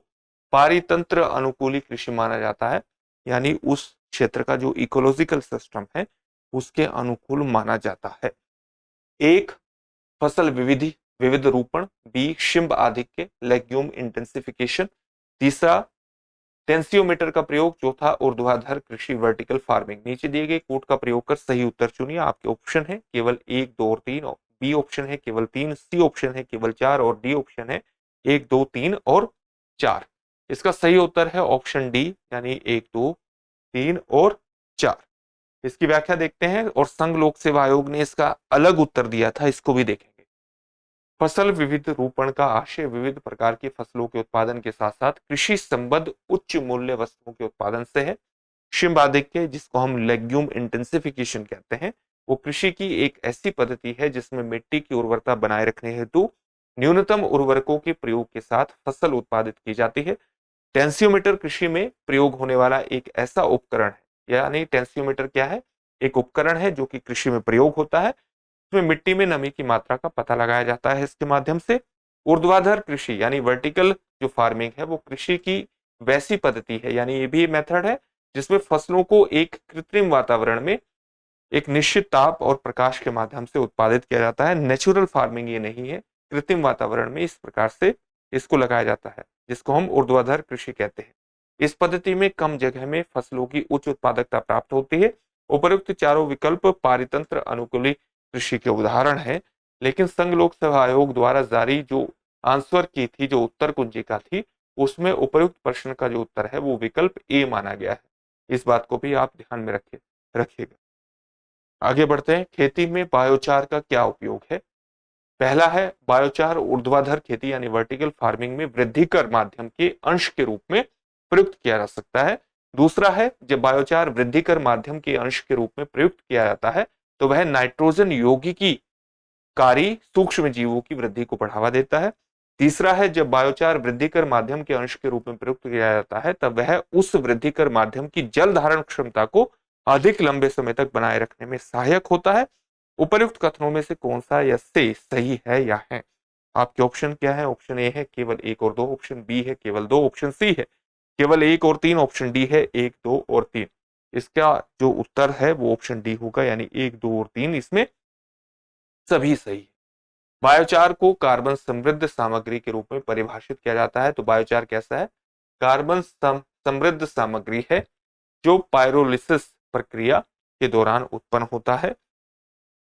[SPEAKER 1] पारितंत्र अनुकूली कृषि माना जाता है, यानी उस क्षेत्र का जो इकोलॉजिकल सिस्टम है उसके अनुकूल माना जाता है? 1, फसल विविध रूपण। बी, शिंब आधिक्य, लेग्यूम इंटेंसिफिकेशन। तीसरा, टेंसियोमीटर का प्रयोग। चौथा, ऊर्ध्वाधर कृषि, वर्टिकल फार्मिंग। नीचे दिए गए कोड का प्रयोग कर सही उत्तर चुनिए। आपके ऑप्शन है केवल 1, 2 और 3, बी ऑप्शन है केवल 3, सी ऑप्शन है केवल 4 और डी ऑप्शन है 1, 2, 3 और 4। इसका सही उत्तर है ऑप्शन डी, यानी 1, 2, 3 और 4। इसकी व्याख्या देखते हैं और संघ लोक सेवा आयोग ने इसका अलग उत्तर दिया था, इसको भी देखेंगे। फसल विविध रूपण का आशय विविध प्रकार की फसलों के उत्पादन के साथ साथ कृषि संबद्ध उच्च मूल्य वस्तुओं के उत्पादन से है। शिंब आधिक्य, जिसको हम लेग्यूम इंटेंसिफिकेशन कहते हैं, वो कृषि की एक ऐसी पद्धति है जिसमें मिट्टी की उर्वरता बनाए रखने हेतु न्यूनतम उर्वरकों के प्रयोग के साथ फसल उत्पादित की जाती है। टेंसियोमीटर कृषि में प्रयोग होने वाला एक ऐसा उपकरण है, यानी टेंसियोमीटर क्या है? एक उपकरण है जो कि कृषि में प्रयोग होता है। इसमें मिट्टी में नमी की मात्रा का पता लगाया जाता है इसके माध्यम से। ऊर्ध्वाधर कृषि यानी वर्टिकल जो फार्मिंग है वो कृषि की वैसी पद्धति है, यानी ये भी मेथड है जिसमें फसलों को एक कृत्रिम वातावरण में एक निश्चित ताप और प्रकाश के माध्यम से उत्पादित किया जाता है। नेचुरल फार्मिंग ये नहीं है, कृत्रिम वातावरण में इस प्रकार से इसको लगाया जाता है, जिसको हम ऊर्ध्वाधर कृषि कहते हैं। इस पद्धति में कम जगह में फसलों की उच्च उत्पादकता प्राप्त होती है। उपरोक्त चारों विकल्प पारितंत्र अनुकूली कृषि के उदाहरण है, लेकिन संघ लोक सेवा आयोग द्वारा जारी जो आंसर की थी, जो उत्तर कुंजिका थी, उसमें उपयुक्त प्रश्न का जो उत्तर है वो विकल्प ए माना गया है। इस बात को भी आप ध्यान में रखिएगा। आगे बढ़ते हैं, खेती में बायोचार का क्या उपयोग है। पहला है, बायोचार ऊर्ध्वाधर खेती यानी वर्टिकल फार्मिंग में वृद्धिकर माध्यम के अंश के रूप में प्रयुक्त किया जा सकता है। दूसरा है, जब बायोचार वृद्धिकर माध्यम के अंश के रूप में प्रयुक्त किया जाता है तो वह नाइट्रोजन यौगिकी कारी सूक्ष्म जीवों की वृद्धि को बढ़ावा देता है। तीसरा है, जब बायोचार वृद्धिकर माध्यम के अंश के रूप में प्रयुक्त किया जाता है तब वह उस वृद्धिकर माध्यम की जल धारण क्षमता को अधिक लंबे समय तक बनाए रखने में सहायक होता है। उपर्युक्त कथनों में से कौन सा या से सही है या है? आपके ऑप्शन क्या है? ऑप्शन ए है केवल 1 और 2, ऑप्शन बी है केवल 2, ऑप्शन सी है केवल 1 और 3, ऑप्शन डी है 1, 2 और 3। इसका जो उत्तर है वो ऑप्शन डी होगा, यानी 1, 2 और 3 इसमें सभी सही है। बायोचार को कार्बन समृद्ध सामग्री के रूप में परिभाषित किया जाता है। तो बायोचार कैसा है? कार्बन समृद्ध सामग्री है जो पायरोलिसिस प्रक्रिया के दौरान उत्पन्न होता है।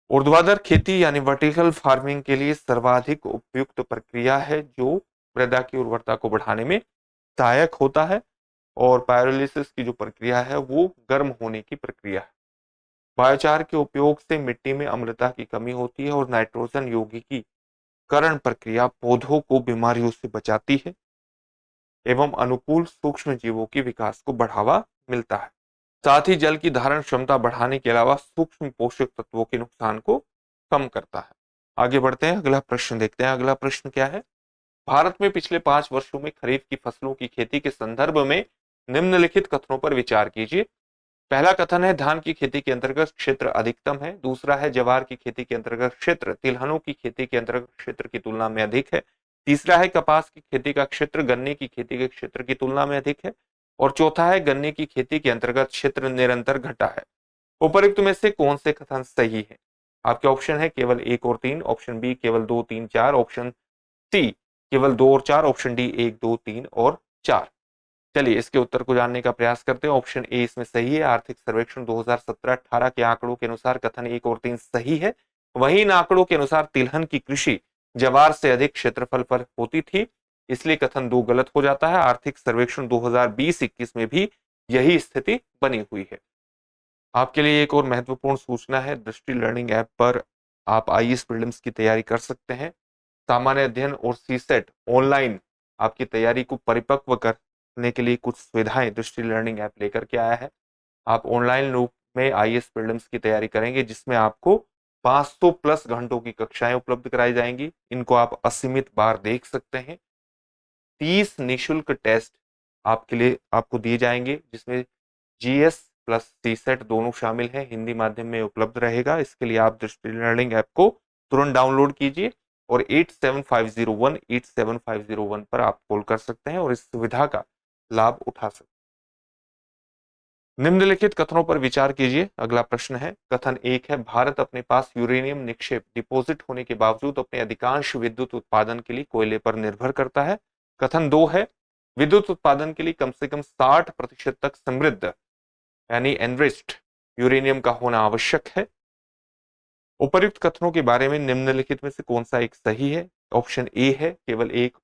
[SPEAKER 1] ऊर्ध्वाधर खेती यानी वर्टिकल फार्मिंग के लिए सर्वाधिक उपयुक्त प्रक्रिया है जो मृदा की उर्वरता को बढ़ाने में सहायक होता है। और पायरोलिसिस की जो प्रक्रिया है वो गर्म होने की प्रक्रिया है। बायोचार के उपयोग से मिट्टी में अम्लता की कमी होती है और नाइट्रोजन यौगिकी करण प्रक्रिया पौधों को बीमारियों से बचाती है एवं अनुकूल सूक्ष्म जीवों के विकास को बढ़ावा मिलता है। साथ ही जल की धारण क्षमता बढ़ाने के अलावा सूक्ष्म पोषक तत्वों के नुकसान को कम करता है। आगे बढ़ते हैं, अगला प्रश्न देखते हैं। अगला प्रश्न क्या है? भारत में पिछले 5 वर्षों में खरीफ की फसलों की खेती के संदर्भ में निम्नलिखित कथनों पर विचार कीजिए। पहला कथन है, धान की खेती के अंतर्गत क्षेत्र अधिकतम है। दूसरा है, जवार की खेती के अंतर्गत क्षेत्र तिलहनों की खेती के अंतर्गत क्षेत्र की तुलना में अधिक है। तीसरा है, कपास की खेती का क्षेत्र गन्ने की खेती के क्षेत्र की तुलना में अधिक है। और चौथा है, गन्ने की खेती के अंतर्गत क्षेत्र निरंतर घटा है। उपरोक्त में से कौन से कथन सही है? आपके ऑप्शन है केवल 1 और 3, ऑप्शन बी केवल 2, 3, 4, ऑप्शन सी केवल 2 और 4, ऑप्शन डी 1, 2, 3 और 4। चलिए इसके उत्तर को जानने का प्रयास करते हैं। ऑप्शन ए इसमें सही है। आर्थिक सर्वेक्षण 2017-18 के आंकड़ों के अनुसार कथन 1 और 3 सही है। वहीं इन आंकड़ों के अनुसार तिलहन की कृषि जवार से अधिक क्षेत्रफल पर होती थी, इसलिए कथन 2 गलत हो जाता है। आर्थिक सर्वेक्षण 2020-21 में भी यही स्थिति बनी हुई है। आपके लिए एक और महत्वपूर्ण सूचना है, दृष्टि लर्निंग ऐप पर आप आईएएस प्रीलिम्स की तैयारी कर सकते हैं। सामान्य अध्ययन और सीसेट ऑनलाइन आपकी तैयारी को परिपक्व करने के लिए कुछ सुविधाएं दृष्टि लर्निंग ऐप लेकर के आया है। आप ऑनलाइन रूप में आईएएस प्रीलिम्स की तैयारी करेंगे, जिसमें आपको 500 प्लस घंटों की कक्षाएं उपलब्ध कराई जाएंगी। इनको आप असीमित बार देख सकते हैं। 30 निःशुल्क टेस्ट आपके लिए आपको दिए जाएंगे, जिसमें जीएस प्लस सीसेट दोनों शामिल हैं। हिंदी माध्यम में उपलब्ध रहेगा। इसके लिए आप दृष्टि लर्निंग ऐप को तुरंत डाउनलोड कीजिए और 8750187501 पर आप कॉल कर सकते हैं और इस सुविधा का लाभ उठा सकते हैं। निम्नलिखित कथनों पर विचार कीजिए। अगला प्रश्न है, कथन 1 है, भारत अपने पास यूरेनियम निक्षेप डिपॉजिट होने के बावजूद अपने अधिकांश विद्युत उत्पादन के लिए कोयले पर निर्भर करता है। कथन 2 है, विद्युत उत्पादन के लिए कम से कम 60% तक समृद्ध यानी एनरिच्ड यूरेनियम का होना आवश्यक है। उपर्युक्त कथनों के बारे में निम्नलिखित में से कौन सा एक सही है? ऑप्शन ए है केवल एक।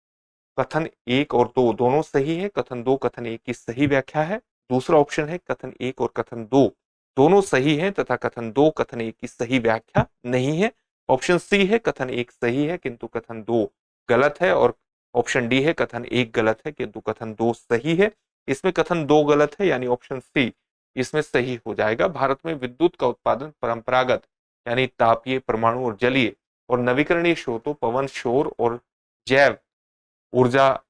[SPEAKER 1] कथन 1 और 2 दोनों सही है। कथन 2 कथन 1 की सही व्याख्या है। दूसरा ऑप्शन है कथन 1 और कथन 2 दोनों सही है तथा कथन 2 कथन 1 की सही व्याख्या नहीं है। ऑप्शन सी है, कथन 1 सही है किंतु कथन 2 गलत है। और ऑप्शन डी है, कथन 1 गलत है किंतु कथन 2 सही है। इसमें कथन 2 गलत है, यानी ऑप्शन सी इसमें सही हो जाएगा। भारत में विद्युत का उत्पादन परंपरागत यानी तापीय, परमाणु और जलीय और नवीकरणीय स्रोतों, पवन, सौर और जैव ऊर्जा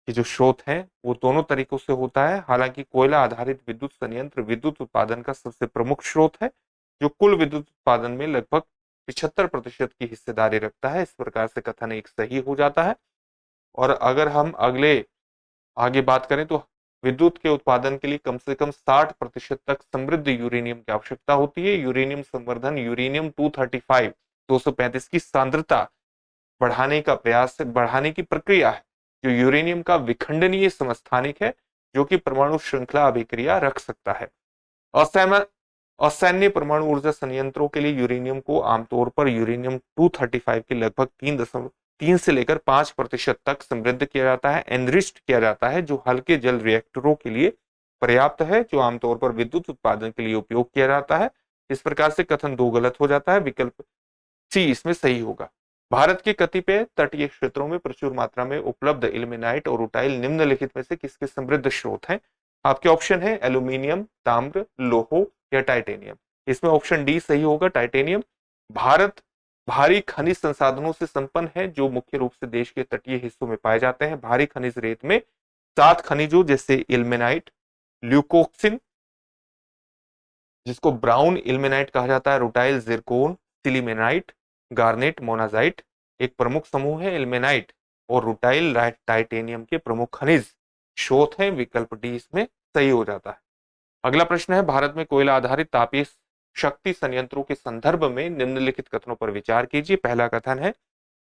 [SPEAKER 1] के जो स्रोत हैं वो दोनों तरीकों से होता है। हालांकि कोयला आधारित विद्युत संयंत्र विद्युत उत्पादन का सबसे प्रमुख स्रोत है, जो कुल विद्युत उत्पादन में लगभग 75% की हिस्सेदारी रखता है। इस प्रकार से कथन 1 सही हो जाता है। और अगर हम आगे बात करें तो विद्युत के उत्पादन के लिए कम से कम 60% तक समृद्ध यूरेनियम की आवश्यकता होती है। यूरेनियम संवर्धन यूरेनियम 235 235 की सांद्रता बढ़ाने की प्रक्रिया है जो यूरेनियम का विखंडनीय समस्थानिक है जो कि परमाणु श्रृंखला अभिक्रिया रख सकता है। असैन्य परमाणु ऊर्जा संयंत्रों के लिए यूरेनियम को आमतौर पर यूरेनियम 235 के लगभग 3 से लेकर 5% तक समृद्ध किया जाता है, एनरिच्ड किया जाता है, जो हल्के जल रिएक्टरों के लिए पर्याप्त है, जो आमतौर पर विद्युत उत्पादन के लिए उपयोग किया जाता है। इस प्रकार से कथन 2 गलत हो जाता है, विकल्प सी इसमें सही होगा। भारत के कतिपय तटीय क्षेत्रों में प्रचुर मात्रा में उपलब्ध इल्मेनाइट और रुटाइल निम्नलिखित में से किसके समृद्ध स्रोत हैं? आपके ऑप्शन है एल्यूमिनियम, ताम्र, लोहो या टाइटेनियम। इसमें ऑप्शन डी सही होगा, टाइटेनियम। भारत भारी खनिज संसाधनों से संपन्न है जो मुख्य रूप से देश के तटीय हिस्सों में पाए जाते हैं। भारी खनिज रेत में 7 खनिजों जैसे इल्मेनाइट, ल्यूकोक्सिन जिसको ब्राउन इल्मेनाइट कहा जाता है, rutile, zircon, sillimanite, garnet, monazite एक प्रमुख समूह है। इल्मेनाइट और रुटाइल टाइटेनियम के प्रमुख खनिज स्रोत हैं। विकल्प डी इसमें सही हो जाता है। अगला प्रश्न है, भारत में कोयला आधारित तापीय शक्ति संयंत्रों के संदर्भ में निम्नलिखित कथनों पर विचार कीजिए। पहला कथन है,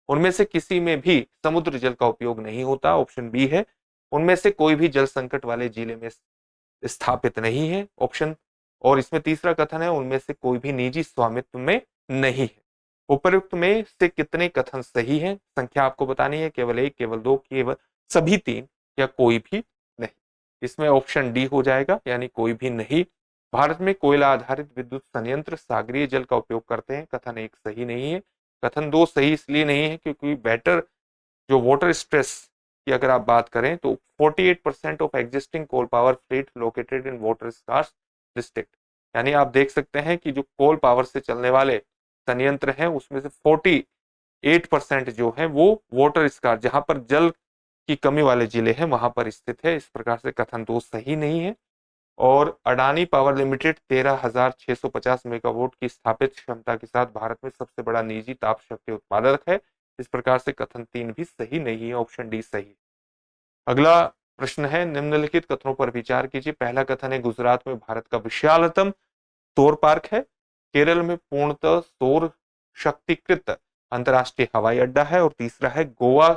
[SPEAKER 1] उनमें से किसी में भी समुद्र जल का उपयोग नहीं होता। ऑप्शन बी है, उनमें से कोई भी जल संकट वाले जिले में स्थापित नहीं है। ऑप्शन और इसमें तीसरा कथन है, उनमें से कोई भी निजी स्वामित्व में नहीं है। उपयुक्त में से कितने कथन सही हैं? संख्या आपको बतानी है, केवल 1, केवल 2, केवल सभी 3 या कोई भी नहीं। इसमें ऑप्शन डी हो जाएगा, यानी कोई भी नहीं। भारत में कोयला आधारित विद्युत संयंत्र सागरीय जल का उपयोग करते हैं। कथन 1 सही नहीं है। कथन 2 सही इसलिए नहीं है क्योंकि जो वाटर स्ट्रेस की अगर आप बात करें तो 48% of existing coal power fleet located in water scarce district, यानी आप देख सकते हैं कि जो कोल पावर से चलने वाले संयंत्र हैं उसमें से 48% जो है वो वाटर स्कार, जहां पर जल की कमी वाले जिले हैं, वहां पर स्थित है। इस प्रकार से कथन 2 सही नहीं है। और अडानी पावर लिमिटेड 13,650 मेगावाट की स्थापित क्षमता के साथ भारत में सबसे बड़ा निजी ताप शक्ति उत्पादक है। इस प्रकार से कथन 3 भी सही नहीं है, ऑप्शन डी सही। अगला प्रश्न है, निम्नलिखित कथनों पर विचार कीजिए। पहला कथन है, गुजरात में भारत का विशालतम सौर पार्क है। केरल में पूर्णतः सौर शक्तिकृत अंतरराष्ट्रीय हवाई अड्डा है। और तीसरा है, गोवा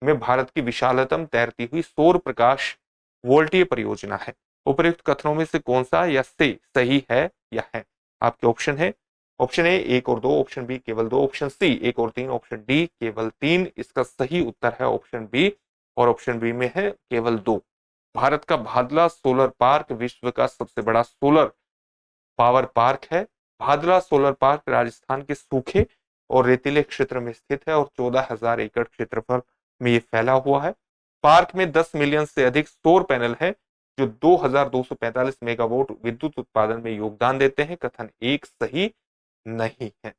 [SPEAKER 1] में भारत की विशालतम तैरती हुई सौर प्रकाश वोल्टीय परियोजना है। उपयुक्त कथनों में से कौन सा या से सही है या है? आपके ऑप्शन है, ऑप्शन ए 1 और 2, ऑप्शन बी केवल 2, ऑप्शन सी 1 और 3, ऑप्शन डी केवल 3। इसका सही उत्तर है ऑप्शन बी, और ऑप्शन बी में है केवल 2। भारत का भादला सोलर पार्क विश्व का सबसे बड़ा सोलर पावर पार्क है। भादला सोलर पार्क राजस्थान के सूखे और रेतीले क्षेत्र में स्थित है और 14,000 एकड़ क्षेत्रफल में ये फैला हुआ है। पार्क में 10 मिलियन से अधिक सौर पैनल है जो 2,245 मेगावाट विद्युत उत्पादन में योगदान देते हैं। कथन 1 सही नहीं है।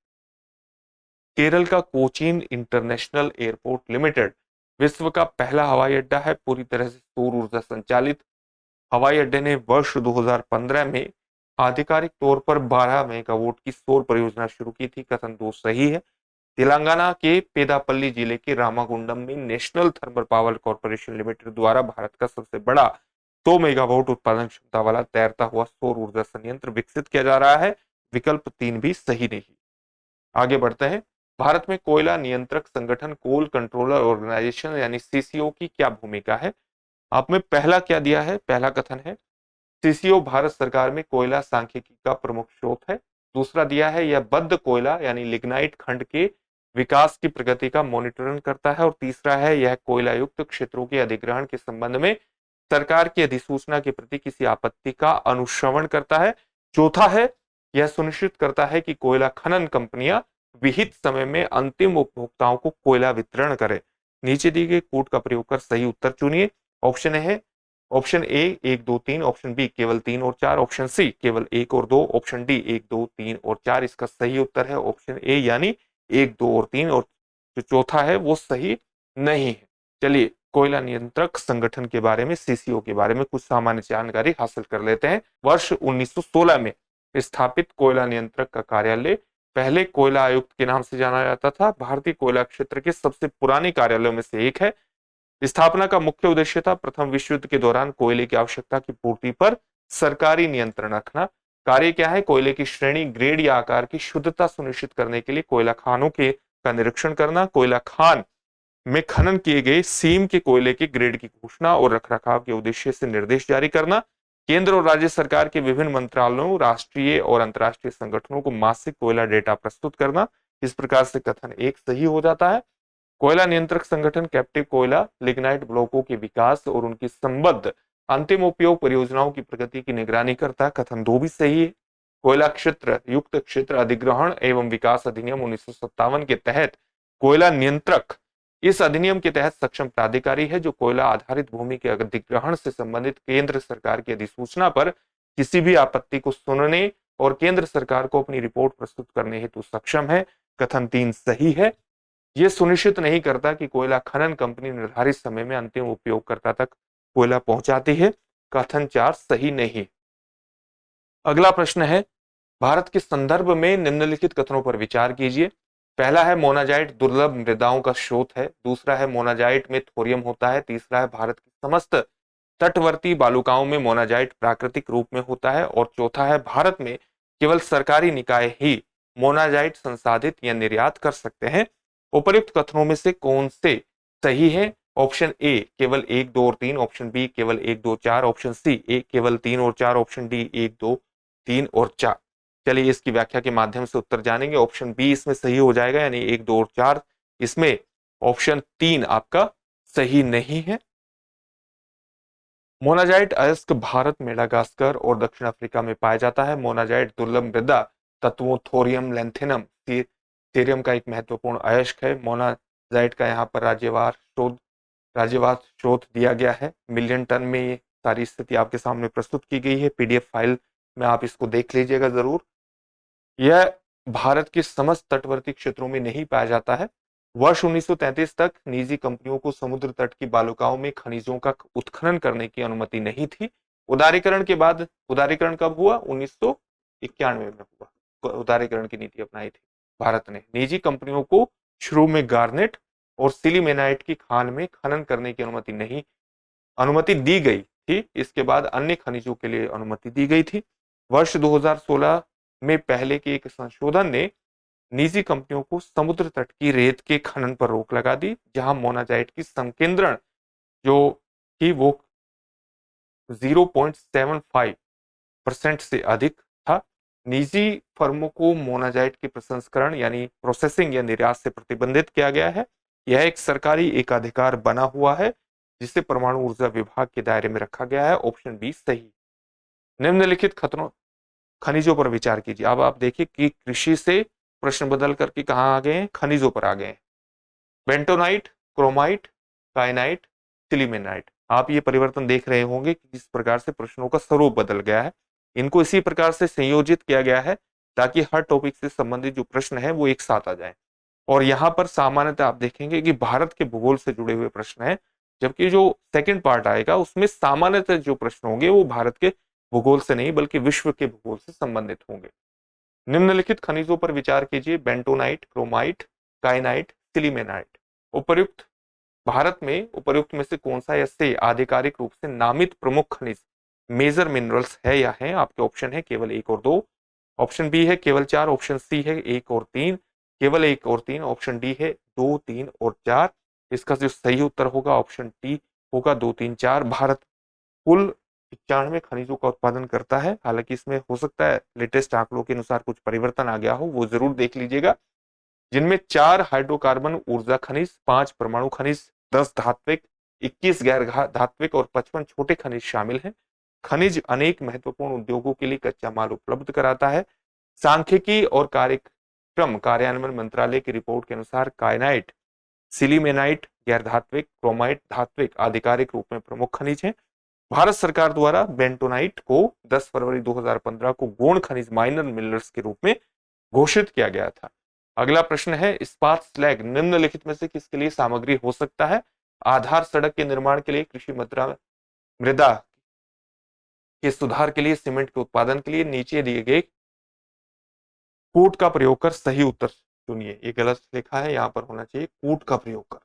[SPEAKER 1] केरल का कोचीन इंटरनेशनल एयरपोर्ट लिमिटेड विश्व का पहला हवाई अड्डा है, पूरी तरह से सौर ऊर्जा संचालित। हवाई अड्डे ने वर्ष 2015 में आधिकारिक तौर पर 12 मेगावाट की सौर परियोजना शुरू की थी। कथन 2 सही है। तेलंगाना के पेदापल्ली जिले के रामागुंडम में national thermal power corporation limited द्वारा भारत का सबसे बड़ा 100 मेगावाट उत्पादन क्षमता वाला तैरता हुआ सौर ऊर्जा संयंत्र विकसित किया जा रहा है। विकल्प 3 भी सही नहीं। आगे बढ़ते हैं, भारत में कोयला नियंत्रक संगठन कोल कंट्रोलर ऑर्गेनाइजेशन यानी सीसीओ की क्या भूमिका है? आप में पहला क्या दिया है? पहला कथन है, सीसीओ भारत सरकार में कोयला सांख्यिकी का प्रमुख स्रोत है। दूसरा दिया है, यह बद्ध कोयला यानी लिग्नाइट खंड के विकास की प्रगति का मॉनिटरिंग करता है। और तीसरा है, यह कोयला युक्त क्षेत्रों के अधिग्रहण के संबंध में सरकार की अधिसूचना के प्रति किसी आपत्ति का अनुश्रवण करता है। चौथा है, यह सुनिश्चित करता है कि कोयला खनन कंपनियां विहित समय में अंतिम उपभोक्ताओं को कोयला वितरण करें। नीचे दी गई कोड का प्रयोग कर सही उत्तर चुनिए। ऑप्शन है, ऑप्शन ए 1, 2, 3, ऑप्शन बी केवल 3 और 4, ऑप्शन सी केवल 1 और 2, ऑप्शन डी 1, 2, 3 और 4। इसका सही उत्तर है ऑप्शन ए यानी 1, 2 और 3, और जो चौथा है वो सही नहीं है। चलिए कोयला नियंत्रक संगठन के बारे में, सीसीओ के बारे में कुछ सामान्य जानकारी हासिल कर लेते हैं। वर्ष 1916 में स्थापित कोयला नियंत्रक का कार्यालय पहले कोयला आयुक्त के नाम से जाना जाता था। भारतीय कोयला क्षेत्र के सबसे पुराने कार्यालयों में से एक है। स्थापना का मुख्य उद्देश्य था प्रथम विश्व युद्ध के दौरान कोयले की आवश्यकता की पूर्ति पर सरकारी नियंत्रण रखना। कार्य क्या है? कोयले की श्रेणी, ग्रेड या आकार की शुद्धता सुनिश्चित करने के लिए कोयला खानों के का निरीक्षण करना, कोयला खान में खनन किए गए सीम के कोयले के ग्रेड की घोषणा और रखरखाव के उद्देश्य से निर्देश जारी करना, केंद्र और राज्य सरकार के विभिन्न मंत्रालयों, राष्ट्रीय और अंतर्राष्ट्रीय संगठनों को मासिक कोयला डेटा प्रस्तुत करना। इस प्रकार से कथन एक सही हो जाता है। कोयला नियंत्रक संगठन कैप्टिव कोयला लिग्नाइट ब्लॉकों के विकास और उनकी संबद्ध अंतिम उपयोग परियोजनाओं की प्रगति की निगरानी करता है। कथन दो भी सही है। कोयला क्षेत्र युक्त क्षेत्र अधिग्रहण एवं विकास अधिनियम 1957 के तहत कोयला नियंत्रक इस अधिनियम के तहत सक्षम प्राधिकारी है जो कोयला आधारित भूमि के अधिग्रहण से संबंधित केंद्र सरकार की अधिसूचना पर किसी भी आपत्ति को सुनने और केंद्र सरकार को अपनी रिपोर्ट प्रस्तुत करने हेतु सक्षम है। कथन 3 सही है। यह सुनिश्चित नहीं करता कि कोयला खनन कंपनी निर्धारित समय में अंतिम उपयोगकर्ता तक कोयला पहुंचाती है। कथन 4 सही नहीं। अगला प्रश्न है, भारत के संदर्भ में निम्नलिखित कथनों पर विचार कीजिए। पहला है मोनाजाइट दुर्लभ मृदाओं का स्रोत है। दूसरा है मोनाजाइट में थोरियम होता है। तीसरा है भारत की समस्त तटवर्ती बालुकाओं में मोनाजाइट प्राकृतिक रूप में होता है। और चौथा है भारत में केवल सरकारी निकाय ही मोनाजाइट संसाधित या निर्यात कर सकते हैं। उपर्युक्त कथनों में से कौन से सही है? ऑप्शन ए केवल 1, 2 और 3, ऑप्शन बी केवल 1, 2, 4, ऑप्शन सी ए केवल 3 और 4, ऑप्शन डी 1, 2, 3 और 4। चलिए इसकी व्याख्या के माध्यम से उत्तर जानेंगे। ऑप्शन बी इसमें सही हो जाएगा, यानी 1, 2 और 4। इसमें ऑप्शन 3 आपका सही नहीं है। मोनाजाइट अयस्क भारत, मेडागास्कर और दक्षिण अफ्रीका में पाया जाता है। मोनाजाइट दुर्लभ मृदा तत्वों थोरियम, लेंथेनम, सीरियम का एक महत्वपूर्ण अयस्क है। मोनाजाइट का यहाँ पर राज्यवार शोध दिया गया है। मिलियन टन में ये सारी स्थिति आपके सामने प्रस्तुत की गई है। पीडीएफ फाइल में आप इसको देख लीजिएगा जरूर। यह भारत के समस्त तटवर्ती क्षेत्रों में नहीं पाया जाता है। वर्ष 1933 तक निजी कंपनियों को समुद्र तट की बालुकाओं में खनिजों का उत्खनन करने की अनुमति नहीं थी। उदारीकरण के बाद, उदारीकरण कब हुआ? 1991 में हुआ। उदारीकरण की नीति अपनाई थी भारत ने। निजी कंपनियों को शुरू में गार्नेट और सिलीमेनाइट की खान में खनन करने की अनुमति दी गई थी। इसके बाद अन्य खनिजों के लिए अनुमति दी गई थी। वर्ष 2016 में पहले के एक संशोधन ने निजी कंपनियों को समुद्र तट की रेत के खनन पर रोक लगा दी, जहां मोनाजाइट की संकेंद्रण जो कि वो 0.75% से अधिक था। निजी फर्मों को मोनाजाइट के प्रसंस्करण यानी प्रोसेसिंग या निर्यात से प्रतिबंधित किया गया है। यह एक सरकारी एकाधिकार बना हुआ है जिसे परमाणु ऊर्जा विभाग के दायरे में रखा गया है। ऑप्शन बी सही। निम्नलिखित खनिजों पर विचार कीजिए। अब आप देखिए कि कृषि से प्रश्न बदल करके कहां आ गए हैं? खनिजों पर आ गए हैं। Bentonite, chromite, kyanite, sillimanite. आप ये परिवर्तन देख रहे होंगे कि किस प्रकार से प्रश्नों का स्वरूप बदल गया है। इनको इसी प्रकार से संयोजित किया गया है ताकि हर टॉपिक से संबंधित जो प्रश्न है वो एक साथ आ जाए। और यहाँ पर सामान्यतः आप देखेंगे कि भारत के भूगोल से जुड़े हुए प्रश्न है, जबकि जो सेकंड पार्ट आएगा उसमें सामान्यतः जो प्रश्न होंगे वो भारत के भूगोल से नहीं बल्कि विश्व के भूगोल से संबंधित होंगे। निम्नलिखित खनिजों पर विचार कीजिए। Bentonite, chromite, kyanite, sillimanite. उपर्युक्त भारत में उपर्युक्त में से कौन सा या से आधिकारिक रूप से नामित प्रमुख खनिज मेजर मिनरल्स है या है? आपके ऑप्शन है केवल 1 और 2, ऑप्शन बी है केवल 4, ऑप्शन सी है 1 और 3, केवल 1 और 3, ऑप्शन डी है 2, 3 और 4। इसका जो सही उत्तर होगा ऑप्शन टी होगा 2, 3, 4। भारत कुल 95 खनिजों का उत्पादन करता है। हालांकि इसमें हो सकता है लेटेस्ट आंकड़ों के अनुसार कुछ परिवर्तन आ गया हो, वो जरूर देख लीजिएगा। जिनमें 4 हाइड्रोकार्बन ऊर्जा खनिज, 5 परमाणु खनिज, 10 धात्विक, 21 गैर धात्विक और 55 छोटे खनिज शामिल हैं। खनिज अनेक महत्वपूर्ण उद्योगों के लिए कच्चा माल उपलब्ध कराता है। सांख्यिकी और कार्यक्रम कार्यान्वयन मंत्रालय की रिपोर्ट के अनुसार काइनाइट, सिलीमेनाइट गैर धात्विक, क्रोमाइट धात्विक आधिकारिक रूप में प्रमुख खनिज हैं। भारत सरकार द्वारा बेंटोनाइट को 10 फरवरी 2015 को गौण खनिज माइनर मिनरल्स के रूप में घोषित किया गया था। अगला प्रश्न है, इस्पात स्लैग निम्नलिखित में से किसके लिए सामग्री हो सकता है? आधार सड़क के निर्माण के लिए, कृषि मृदा के सुधार के लिए, सीमेंट के उत्पादन के लिए। नीचे दिए गए कूट का प्रयोग कर सही उत्तर चुनिए। ये गलत लिखा है, यहां पर होना चाहिए कूट का प्रयोग कर।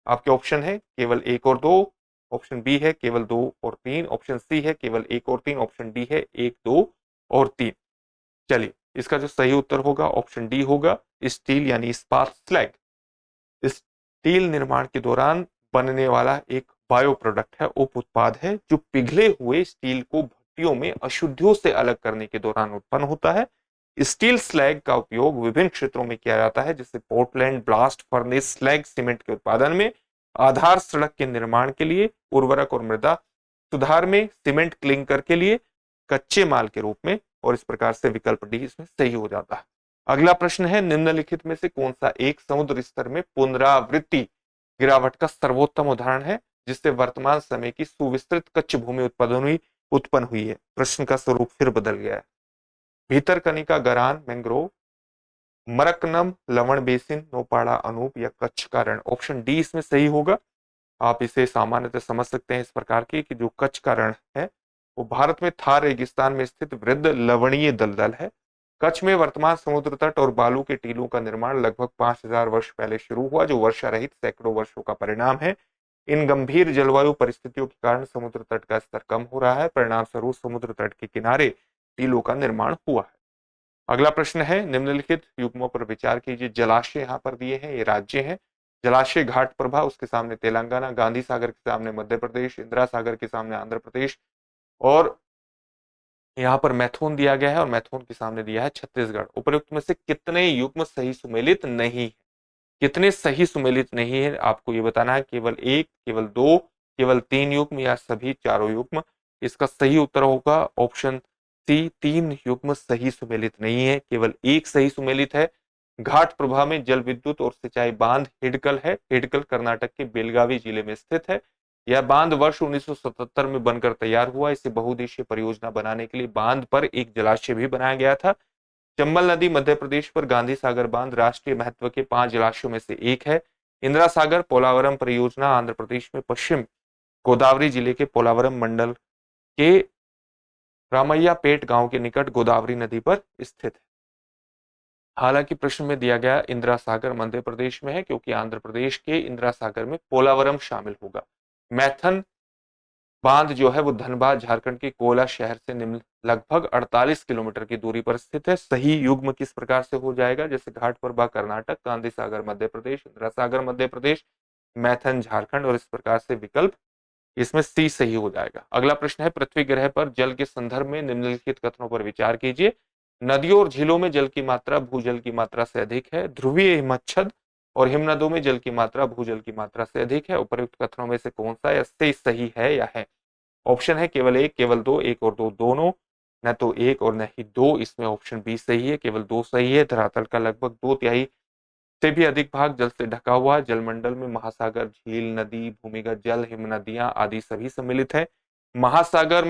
[SPEAKER 1] आपके ऑप्शन है केवल 1 और 2, ऑप्शन बी है केवल 2 और 3, ऑप्शन सी है केवल 1 और 3, ऑप्शन डी है 1, 2 और 3। चलिए, इसका जो सही उत्तर होगा ऑप्शन डी होगा, स्टील यानी इस्पात स्लैग। स्टील निर्माण के दौरान बनने वाला एक बायो प्रोडक्ट है, उप उत्पाद है, जो पिघले हुए स्टील को भट्टियों में अशुद्धियों से अलग करने के दौरान उत्पन्न होता है। स्टील स्लैग का उपयोग विभिन्न क्षेत्रों में किया जाता है, जैसे Portland blast furnace slag cement के उत्पादन में, आधार सड़क के निर्माण के लिए, उर्वरक और मृदा सुधार में, सीमेंट क्लिंकर के लिए, कच्चे माल के रूप में, और इस प्रकार से विकल्प डी इसमें सही हो जाता है। अगला प्रश्न है, निम्नलिखित में से कौन सा एक समुद्र स्तर में पुनरावृत्ति गिरावट का सर्वोत्तम उदाहरण है, जिससे वर्तमान समय की सुविस्तृत कच्छ भूमि उत्पन्न हुई है। प्रश्न का स्वरूप फिर बदल गया है। भीतरकनिका गरान मैंग्रोव, मरकनम लवण बेसिन, नौपाड़ा अनूप या कच्छ का रण। ऑप्शन डी इसमें सही होगा। आप इसे सामान्यतः समझ सकते हैं इस प्रकार की कि जो कच्छ का रण है वो भारत में थार रेगिस्तान में स्थित वृद्ध लवणीय दलदल है। कच्छ में वर्तमान समुद्र तट और बालू के टीलों का निर्माण लगभग 5000 वर्ष पहले शुरू हुआ, जो वर्षा रहित सैकड़ों वर्षों का परिणाम है। इन गंभीर जलवायु परिस्थितियों के कारण समुद्र तट का स्तर कम हो रहा है, परिणाम स्वरूप समुद्र तट के किनारे टीलों का निर्माण हुआ है। अगला प्रश्न है, निम्नलिखित युग्मों पर विचार कीजिए। जलाशय यहाँ पर दिए हैं, ये राज्य हैं। जलाशय घाट प्रभा, उसके सामने तेलंगाना, गांधी सागर के सामने मध्य प्रदेश, इंदिरा सागर के सामने आंध्र प्रदेश, और यहाँ पर मैथुन दिया गया है और मैथुन के सामने दिया है छत्तीसगढ़। उपरोक्त में से कितने युग्म सही सुमेलित नहीं है? कितने सही सुमेलित नहीं है आपको ये बताना है, केवल 1, केवल 2, केवल 3 युग्म या सभी चारों युग्म। इसका सही उत्तर होगा ऑप्शन सी, 3 युग्म सही सुमेलित नहीं है, केवल 1 सही सुमेलित है। घाट प्रभा में जल विद्युत और सिंचाई बांध हिडकल है। हिडकल कर्नाटक के बेलगावी जिले में स्थित है। यह बांध वर्ष 1977 में बनकर तैयार हुआ। इसे बहुउद्देशीय परियोजना बनाने के लिए बांध पर एक जलाशय भी बनाया गया था। चंबल नदी मध्य प्रदेश पर गांधी सागर बांध राष्ट्रीय महत्व के 5 जलाशयों में से एक है। इंदिरा सागर पोलावरम परियोजना आंध्र प्रदेश में पश्चिम गोदावरी जिले के पोलावरम मंडल के रामैयापेट गांव के निकट गोदावरी नदी पर स्थित है। हालांकि प्रश्न में दिया गया इंदिरा सागर मध्य प्रदेश में है, क्योंकि आंध्र प्रदेश के इंदिरा सागर में पोलावरम शामिल होगा। मैथन बांध जो है वो धनबाद झारखंड के कोयला शहर से निम्न लगभग 48 किलोमीटर की दूरी पर स्थित है। सही युग्म किस प्रकार से हो जाएगा, जैसे घाट प्रभा कर्नाटक, गांधी सागर मध्य प्रदेश, इंदिरा सागर मध्य प्रदेश, मैथन झारखंड, और इस प्रकार से विकल्प इसमें सी सही हो जाएगा। अगला प्रश्न है, पृथ्वी ग्रह पर जल के संदर्भ में निम्नलिखित कथनों पर विचार कीजिए। नदियों और झीलों में जल की मात्रा भूजल की मात्रा से अधिक है। ध्रुवीय हिमच्छद और हिमनदों में जल की मात्रा भूजल की मात्रा से अधिक है। उपयुक्त कथनों में से कौन सा या से सही है या है? ऑप्शन है केवल 1, केवल 2, 1 और 2 दोनों, न तो 1 और न ही 2। इसमें ऑप्शन बी सही है, केवल 2 सही है। धरातल का लगभग 2/3 से भी अधिक भाग जल से ढका हुआ है। जलमंडल में महासागर, झील, नदी, भूमिगत जल, हिमनदियां आदि सभी सम्मिलित है। महासागर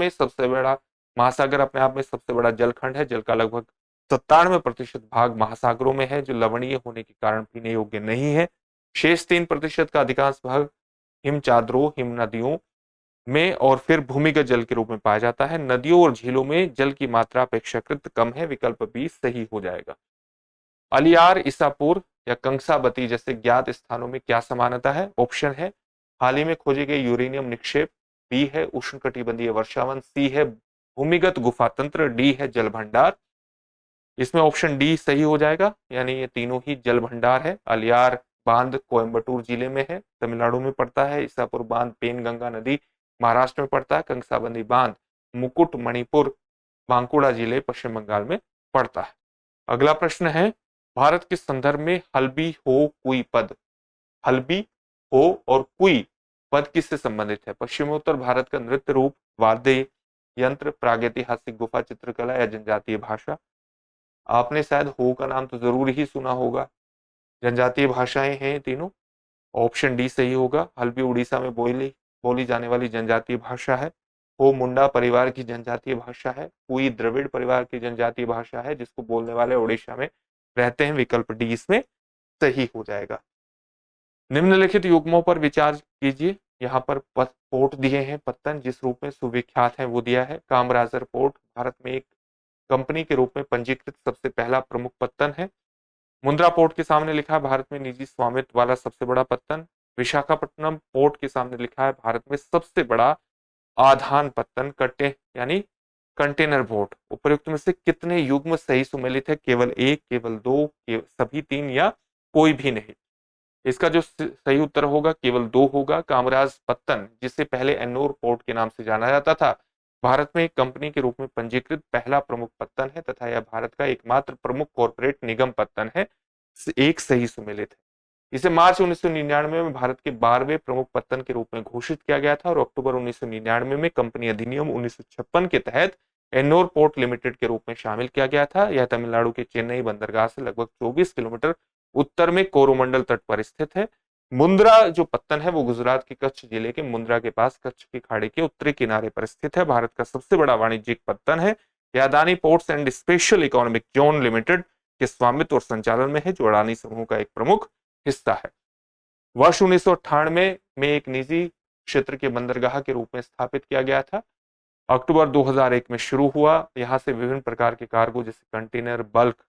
[SPEAKER 1] अपने आप में सबसे बड़ा जलखंड है। जल का लगभग 97% भाग महासागरों में है, जो लवणीय होने के कारण पीने योग्य नहीं है। शेष 3% का अधिकांश भाग हिम चादरों, हिम नदियों में और फिर भूमिगत जल के रूप में पाया जाता है। नदियों और झीलों में जल की मात्रा अपेक्षाकृत कम है। विकल्प बी सही हो जाएगा। अलियार, ईसापुर या कंसाबती जैसे ज्ञात स्थानों में क्या समानता है? ऑप्शन है हाल ही में खोजे गए यूरेनियम निक्षेप, बी है उष्णकटिबंधीय वर्षावन, सी है भूमिगत गुफा तंत्र, डी है जल भंडार। इसमें ऑप्शन डी सही हो जाएगा, यानी ये तीनों ही जल भंडार है। अलियार बांध कोयम्बटूर जिले में है, तमिलनाडु में पड़ता है। ईसापुर बांध पेनगंगा नदी महाराष्ट्र में पड़ता है। कंसाबंदी बांध मुकुट मणिपुर बांकुड़ा जिले पश्चिम बंगाल में पड़ता है। अगला प्रश्न है, भारत के संदर्भ में हल्बी हो कुई पद, हल्बी हो और कुई पद किससे संबंधित है? पश्चिमोत्तर भारत का नृत्य रूप, वाद्य यंत्र, प्रागैतिहासिक गुफा चित्रकला या जनजातीय भाषा? आपने शायद हो का नाम तो जरूर ही सुना होगा। जनजातीय भाषाएं हैं तीनों। ऑप्शन डी सही होगा। हल्बी उड़ीसा में बोली जाने वाली जनजातीय भाषा है। हो मुंडा परिवार की जनजातीय भाषा है। कुई द्रविड़ परिवार की जनजातीय भाषा है, जिसको बोलने वाले उड़ीसा में रहते हैं। विकल्प डी इसमें सही हो जाएगा। निम्नलिखित युग्मों पर विचार कीजिए। यहाँ पर पोर्ट दिए हैं, पत्तन जिस रूप में सुविख्यात है वो दिया है। कामराजर पोर्ट भारत में एक कंपनी के रूप में पंजीकृत सबसे पहला प्रमुख पत्तन है। मुंद्रा पोर्ट के सामने लिखा भारत में निजी स्वामित्व वाला सबसे बड़ा पत्तन। विशाखापट्टनम पोर्ट के सामने लिखा है भारत में सबसे बड़ा आधान पत्तन यानी कंटेनर पोर्ट। उपर्युक्त में से कितने युग्म सही सुमेलित है? केवल एक, केवल दो, सभी तीन या कोई भी नहीं। इसका जो सही उत्तर होगा केवल दो होगा। कामराज पत्तन, जिसे पहले एन्नोर पोर्ट के नाम से जाना जाता था, भारत में एक कंपनी के रूप में पंजीकृत पहला प्रमुख पत्तन है तथा यह भारत का एकमात्र प्रमुख कॉर्पोरेट निगम पत्तन है। एक सही सुमेलित है। इसे मार्च 1999 में भारत के 12वें प्रमुख पत्तन के रूप में घोषित किया गया था और अक्टूबर 1999 में कंपनी अधिनियम 1956 के तहत एन्नोर पोर्ट लिमिटेड के रूप में शामिल किया गया था। यह तमिलनाडु के चेन्नई बंदरगाह से लगभग 24 किलोमीटर उत्तर में कोरोमंडल तट पर स्थित है। मुंद्रा जो पत्तन है वो गुजरात के कच्छ जिले के मुंद्रा के पास कच्छ की खाड़ी के उत्तरी किनारे पर स्थित है। भारत का सबसे बड़ा वाणिज्यिक पत्तन है। यह Adani ports and special economic zone limited के स्वामित्व और संचालन में है, जो अडानी समूह का एक प्रमुख हिस्सा है। वर्ष 1998 में एक निजी क्षेत्र के बंदरगाह के रूप में स्थापित किया गया था। अक्टूबर 2001 में शुरू हुआ। यहां से विभिन्न प्रकार के कार्गो जैसे कंटेनर, बल्क,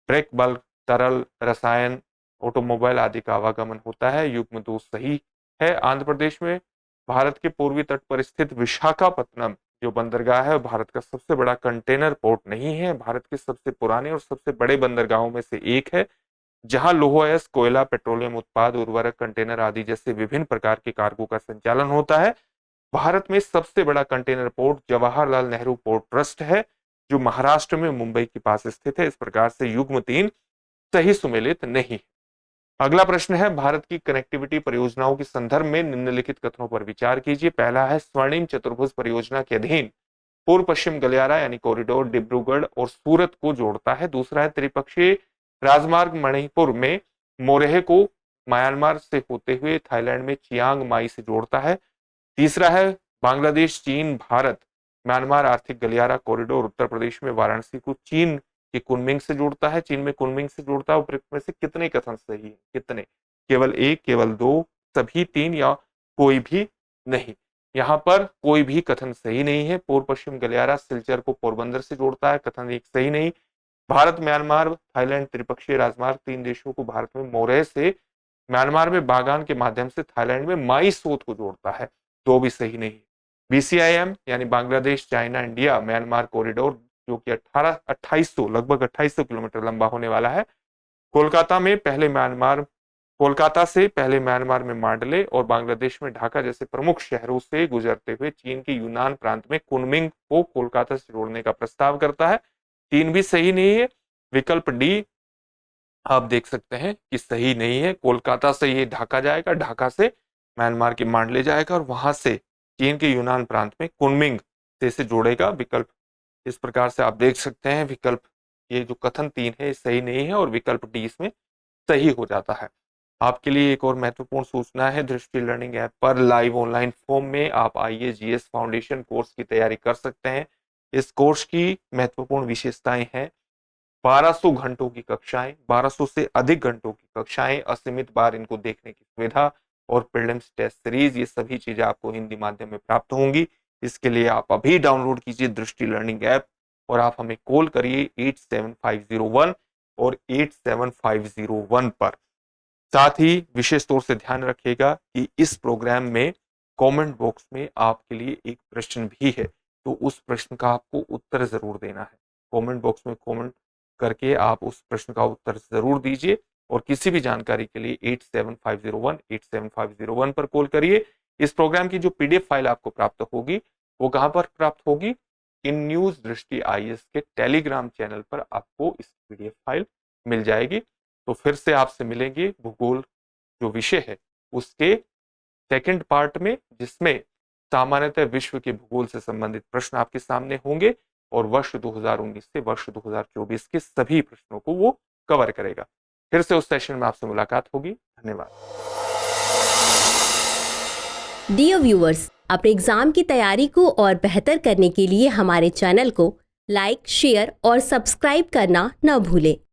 [SPEAKER 1] ब्रेक बल्क, तरल, रसायन, ऑटोमोबाइल आदि का आवागमन होता है। युग्म 2 सही है। आंध्र प्रदेश में भारत के पूर्वी तट पर स्थित विशाखापत्तनम जो बंदरगाह है भारत का सबसे बड़ा कंटेनर पोर्ट नहीं है, भारत के सबसे पुराने और सबसे बड़े बंदरगाहों में से एक है, जहां लौह, कोयला, पेट्रोलियम उत्पाद, उर्वरक, कंटेनर आदि जैसे विभिन्न प्रकार के कार्गो का संचालन होता है। भारत में सबसे बड़ा container port Jawaharlal Nehru port trust है, जो महाराष्ट्र में मुंबई के पास स्थित है। इस प्रकार से युग्म 3 सही सुमेलित नहीं। अगला प्रश्न है, भारत की कनेक्टिविटी परियोजनाओं के संदर्भ में निम्नलिखित कथनों पर विचार कीजिए। पहला है, स्वर्णिम चतुर्भुज परियोजना के अधीन पूर्व पश्चिम गलियारा यानी कॉरिडोर डिब्रूगढ़ और सूरत को जोड़ता है। दूसरा है, त्रिपक्षीय राजमार्ग मणिपुर में मोरेह को म्यांमार से होते हुए थाईलैंड में चियांग माई से जोड़ता है। तीसरा है, बांग्लादेश, चीन, भारत, म्यांमार आर्थिक गलियारा कॉरिडोर उत्तर प्रदेश में वाराणसी को चीन के कुनमिंग से जोड़ता है। चीन में कुनमिंग से जोड़ता है। उपरोक्त में से कितने कथन सही है? कितने? केवल एक, केवल दो, सभी तीन या कोई भी नहीं। यहाँ पर कोई भी कथन सही नहीं है। पूर्व पश्चिम गलियारा सिलचर को पोरबंदर से जोड़ता है, कथन एक सही नहीं। भारत, म्यांमार, थाईलैंड त्रिपक्षीय राजमार्ग 3 देशों को भारत में मोरेह से, म्यांमार में बागान के माध्यम से, थाईलैंड में माई सोत को जोड़ता है, दो भी सही नहीं। BCIM यानी Bangladesh, China, India, Myanmar corridor जो कि 2800 लगभग 2800 किलोमीटर लंबा होने वाला है। कोलकाता से पहले म्यांमार में मांडले और बांग्लादेश में ढाका जैसे प्रमुख शहरों से गुजरते हुए चीन के यूनान प्रांत में कुनमिंग को कोलकाता से जोड़ने का प्रस्ताव करता है। 3 भी सही नहीं है। विकल्प डी आप देख सकते हैं कि सही नहीं है। कोलकाता से ये ढाका जाएगा, ढाका से म्यांमार के मांडले जाएगा और वहां से चीन के यूनान प्रांत में कुनमिंग से जोड़ेगा। विकल्प इस प्रकार से आप देख सकते हैं। विकल्प ये जो कथन 3 है सही नहीं है और विकल्प डी इसमें सही हो जाता है। आपके लिए एक और महत्वपूर्ण सूचना है, दृष्टि लर्निंग ऐप पर लाइव ऑनलाइन फॉर्म में आप IAS फाउंडेशन कोर्स की तैयारी कर सकते हैं। इस कोर्स की महत्वपूर्ण विशेषताएं हैं 1200 घंटों की कक्षाएं, 1200 से अधिक घंटों की कक्षाएं, असीमित बार इनको देखने की सुविधा और प्रीलिम्स टेस्ट सीरीज, ये सभी चीजें आपको हिंदी माध्यम में प्राप्त होंगी। इसके लिए आप अभी डाउनलोड कीजिए दृष्टि लर्निंग ऐप और आप हमें कॉल करिए 87501 और 87501 पर। साथ ही विशेष तौर से ध्यान रखिएगा कि इस प्रोग्राम में कमेंट बॉक्स में आपके लिए एक प्रश्न भी है, तो उस प्रश्न का आपको उत्तर जरूर देना है। कमेंट बॉक्स में कमेंट करके आप उस प्रश्न का उत्तर जरूर दीजिए और किसी भी जानकारी के लिए 87501 पर कॉल करिए। इस प्रोग्राम की जो PDF फाइल आपको प्राप्त होगी वो कहां पर प्राप्त होगी? इन न्यूज दृष्टि IAS के टेलीग्राम चैनल पर आपको इस PDF फाइल मिल जाएगी। तो फिर से आपसे मिलेंगे भूगोल जो विषय है उसके सेकंड पार्ट में, जिसमें सामान्यतः विश्व के भूगोल से संबंधित प्रश्न आपके सामने होंगे और वर्ष 2019 से वर्ष 2024 के सभी प्रश्नों को वो कवर करेगा। फिर से उस सेशन में आपसे मुलाकात होगी। धन्यवाद।
[SPEAKER 2] डियर व्यूअर्स, अपने एग्जाम की तैयारी को और बेहतर करने के लिए हमारे चैनल को लाइक, शेयर और सब्सक्राइब करना न भूलें।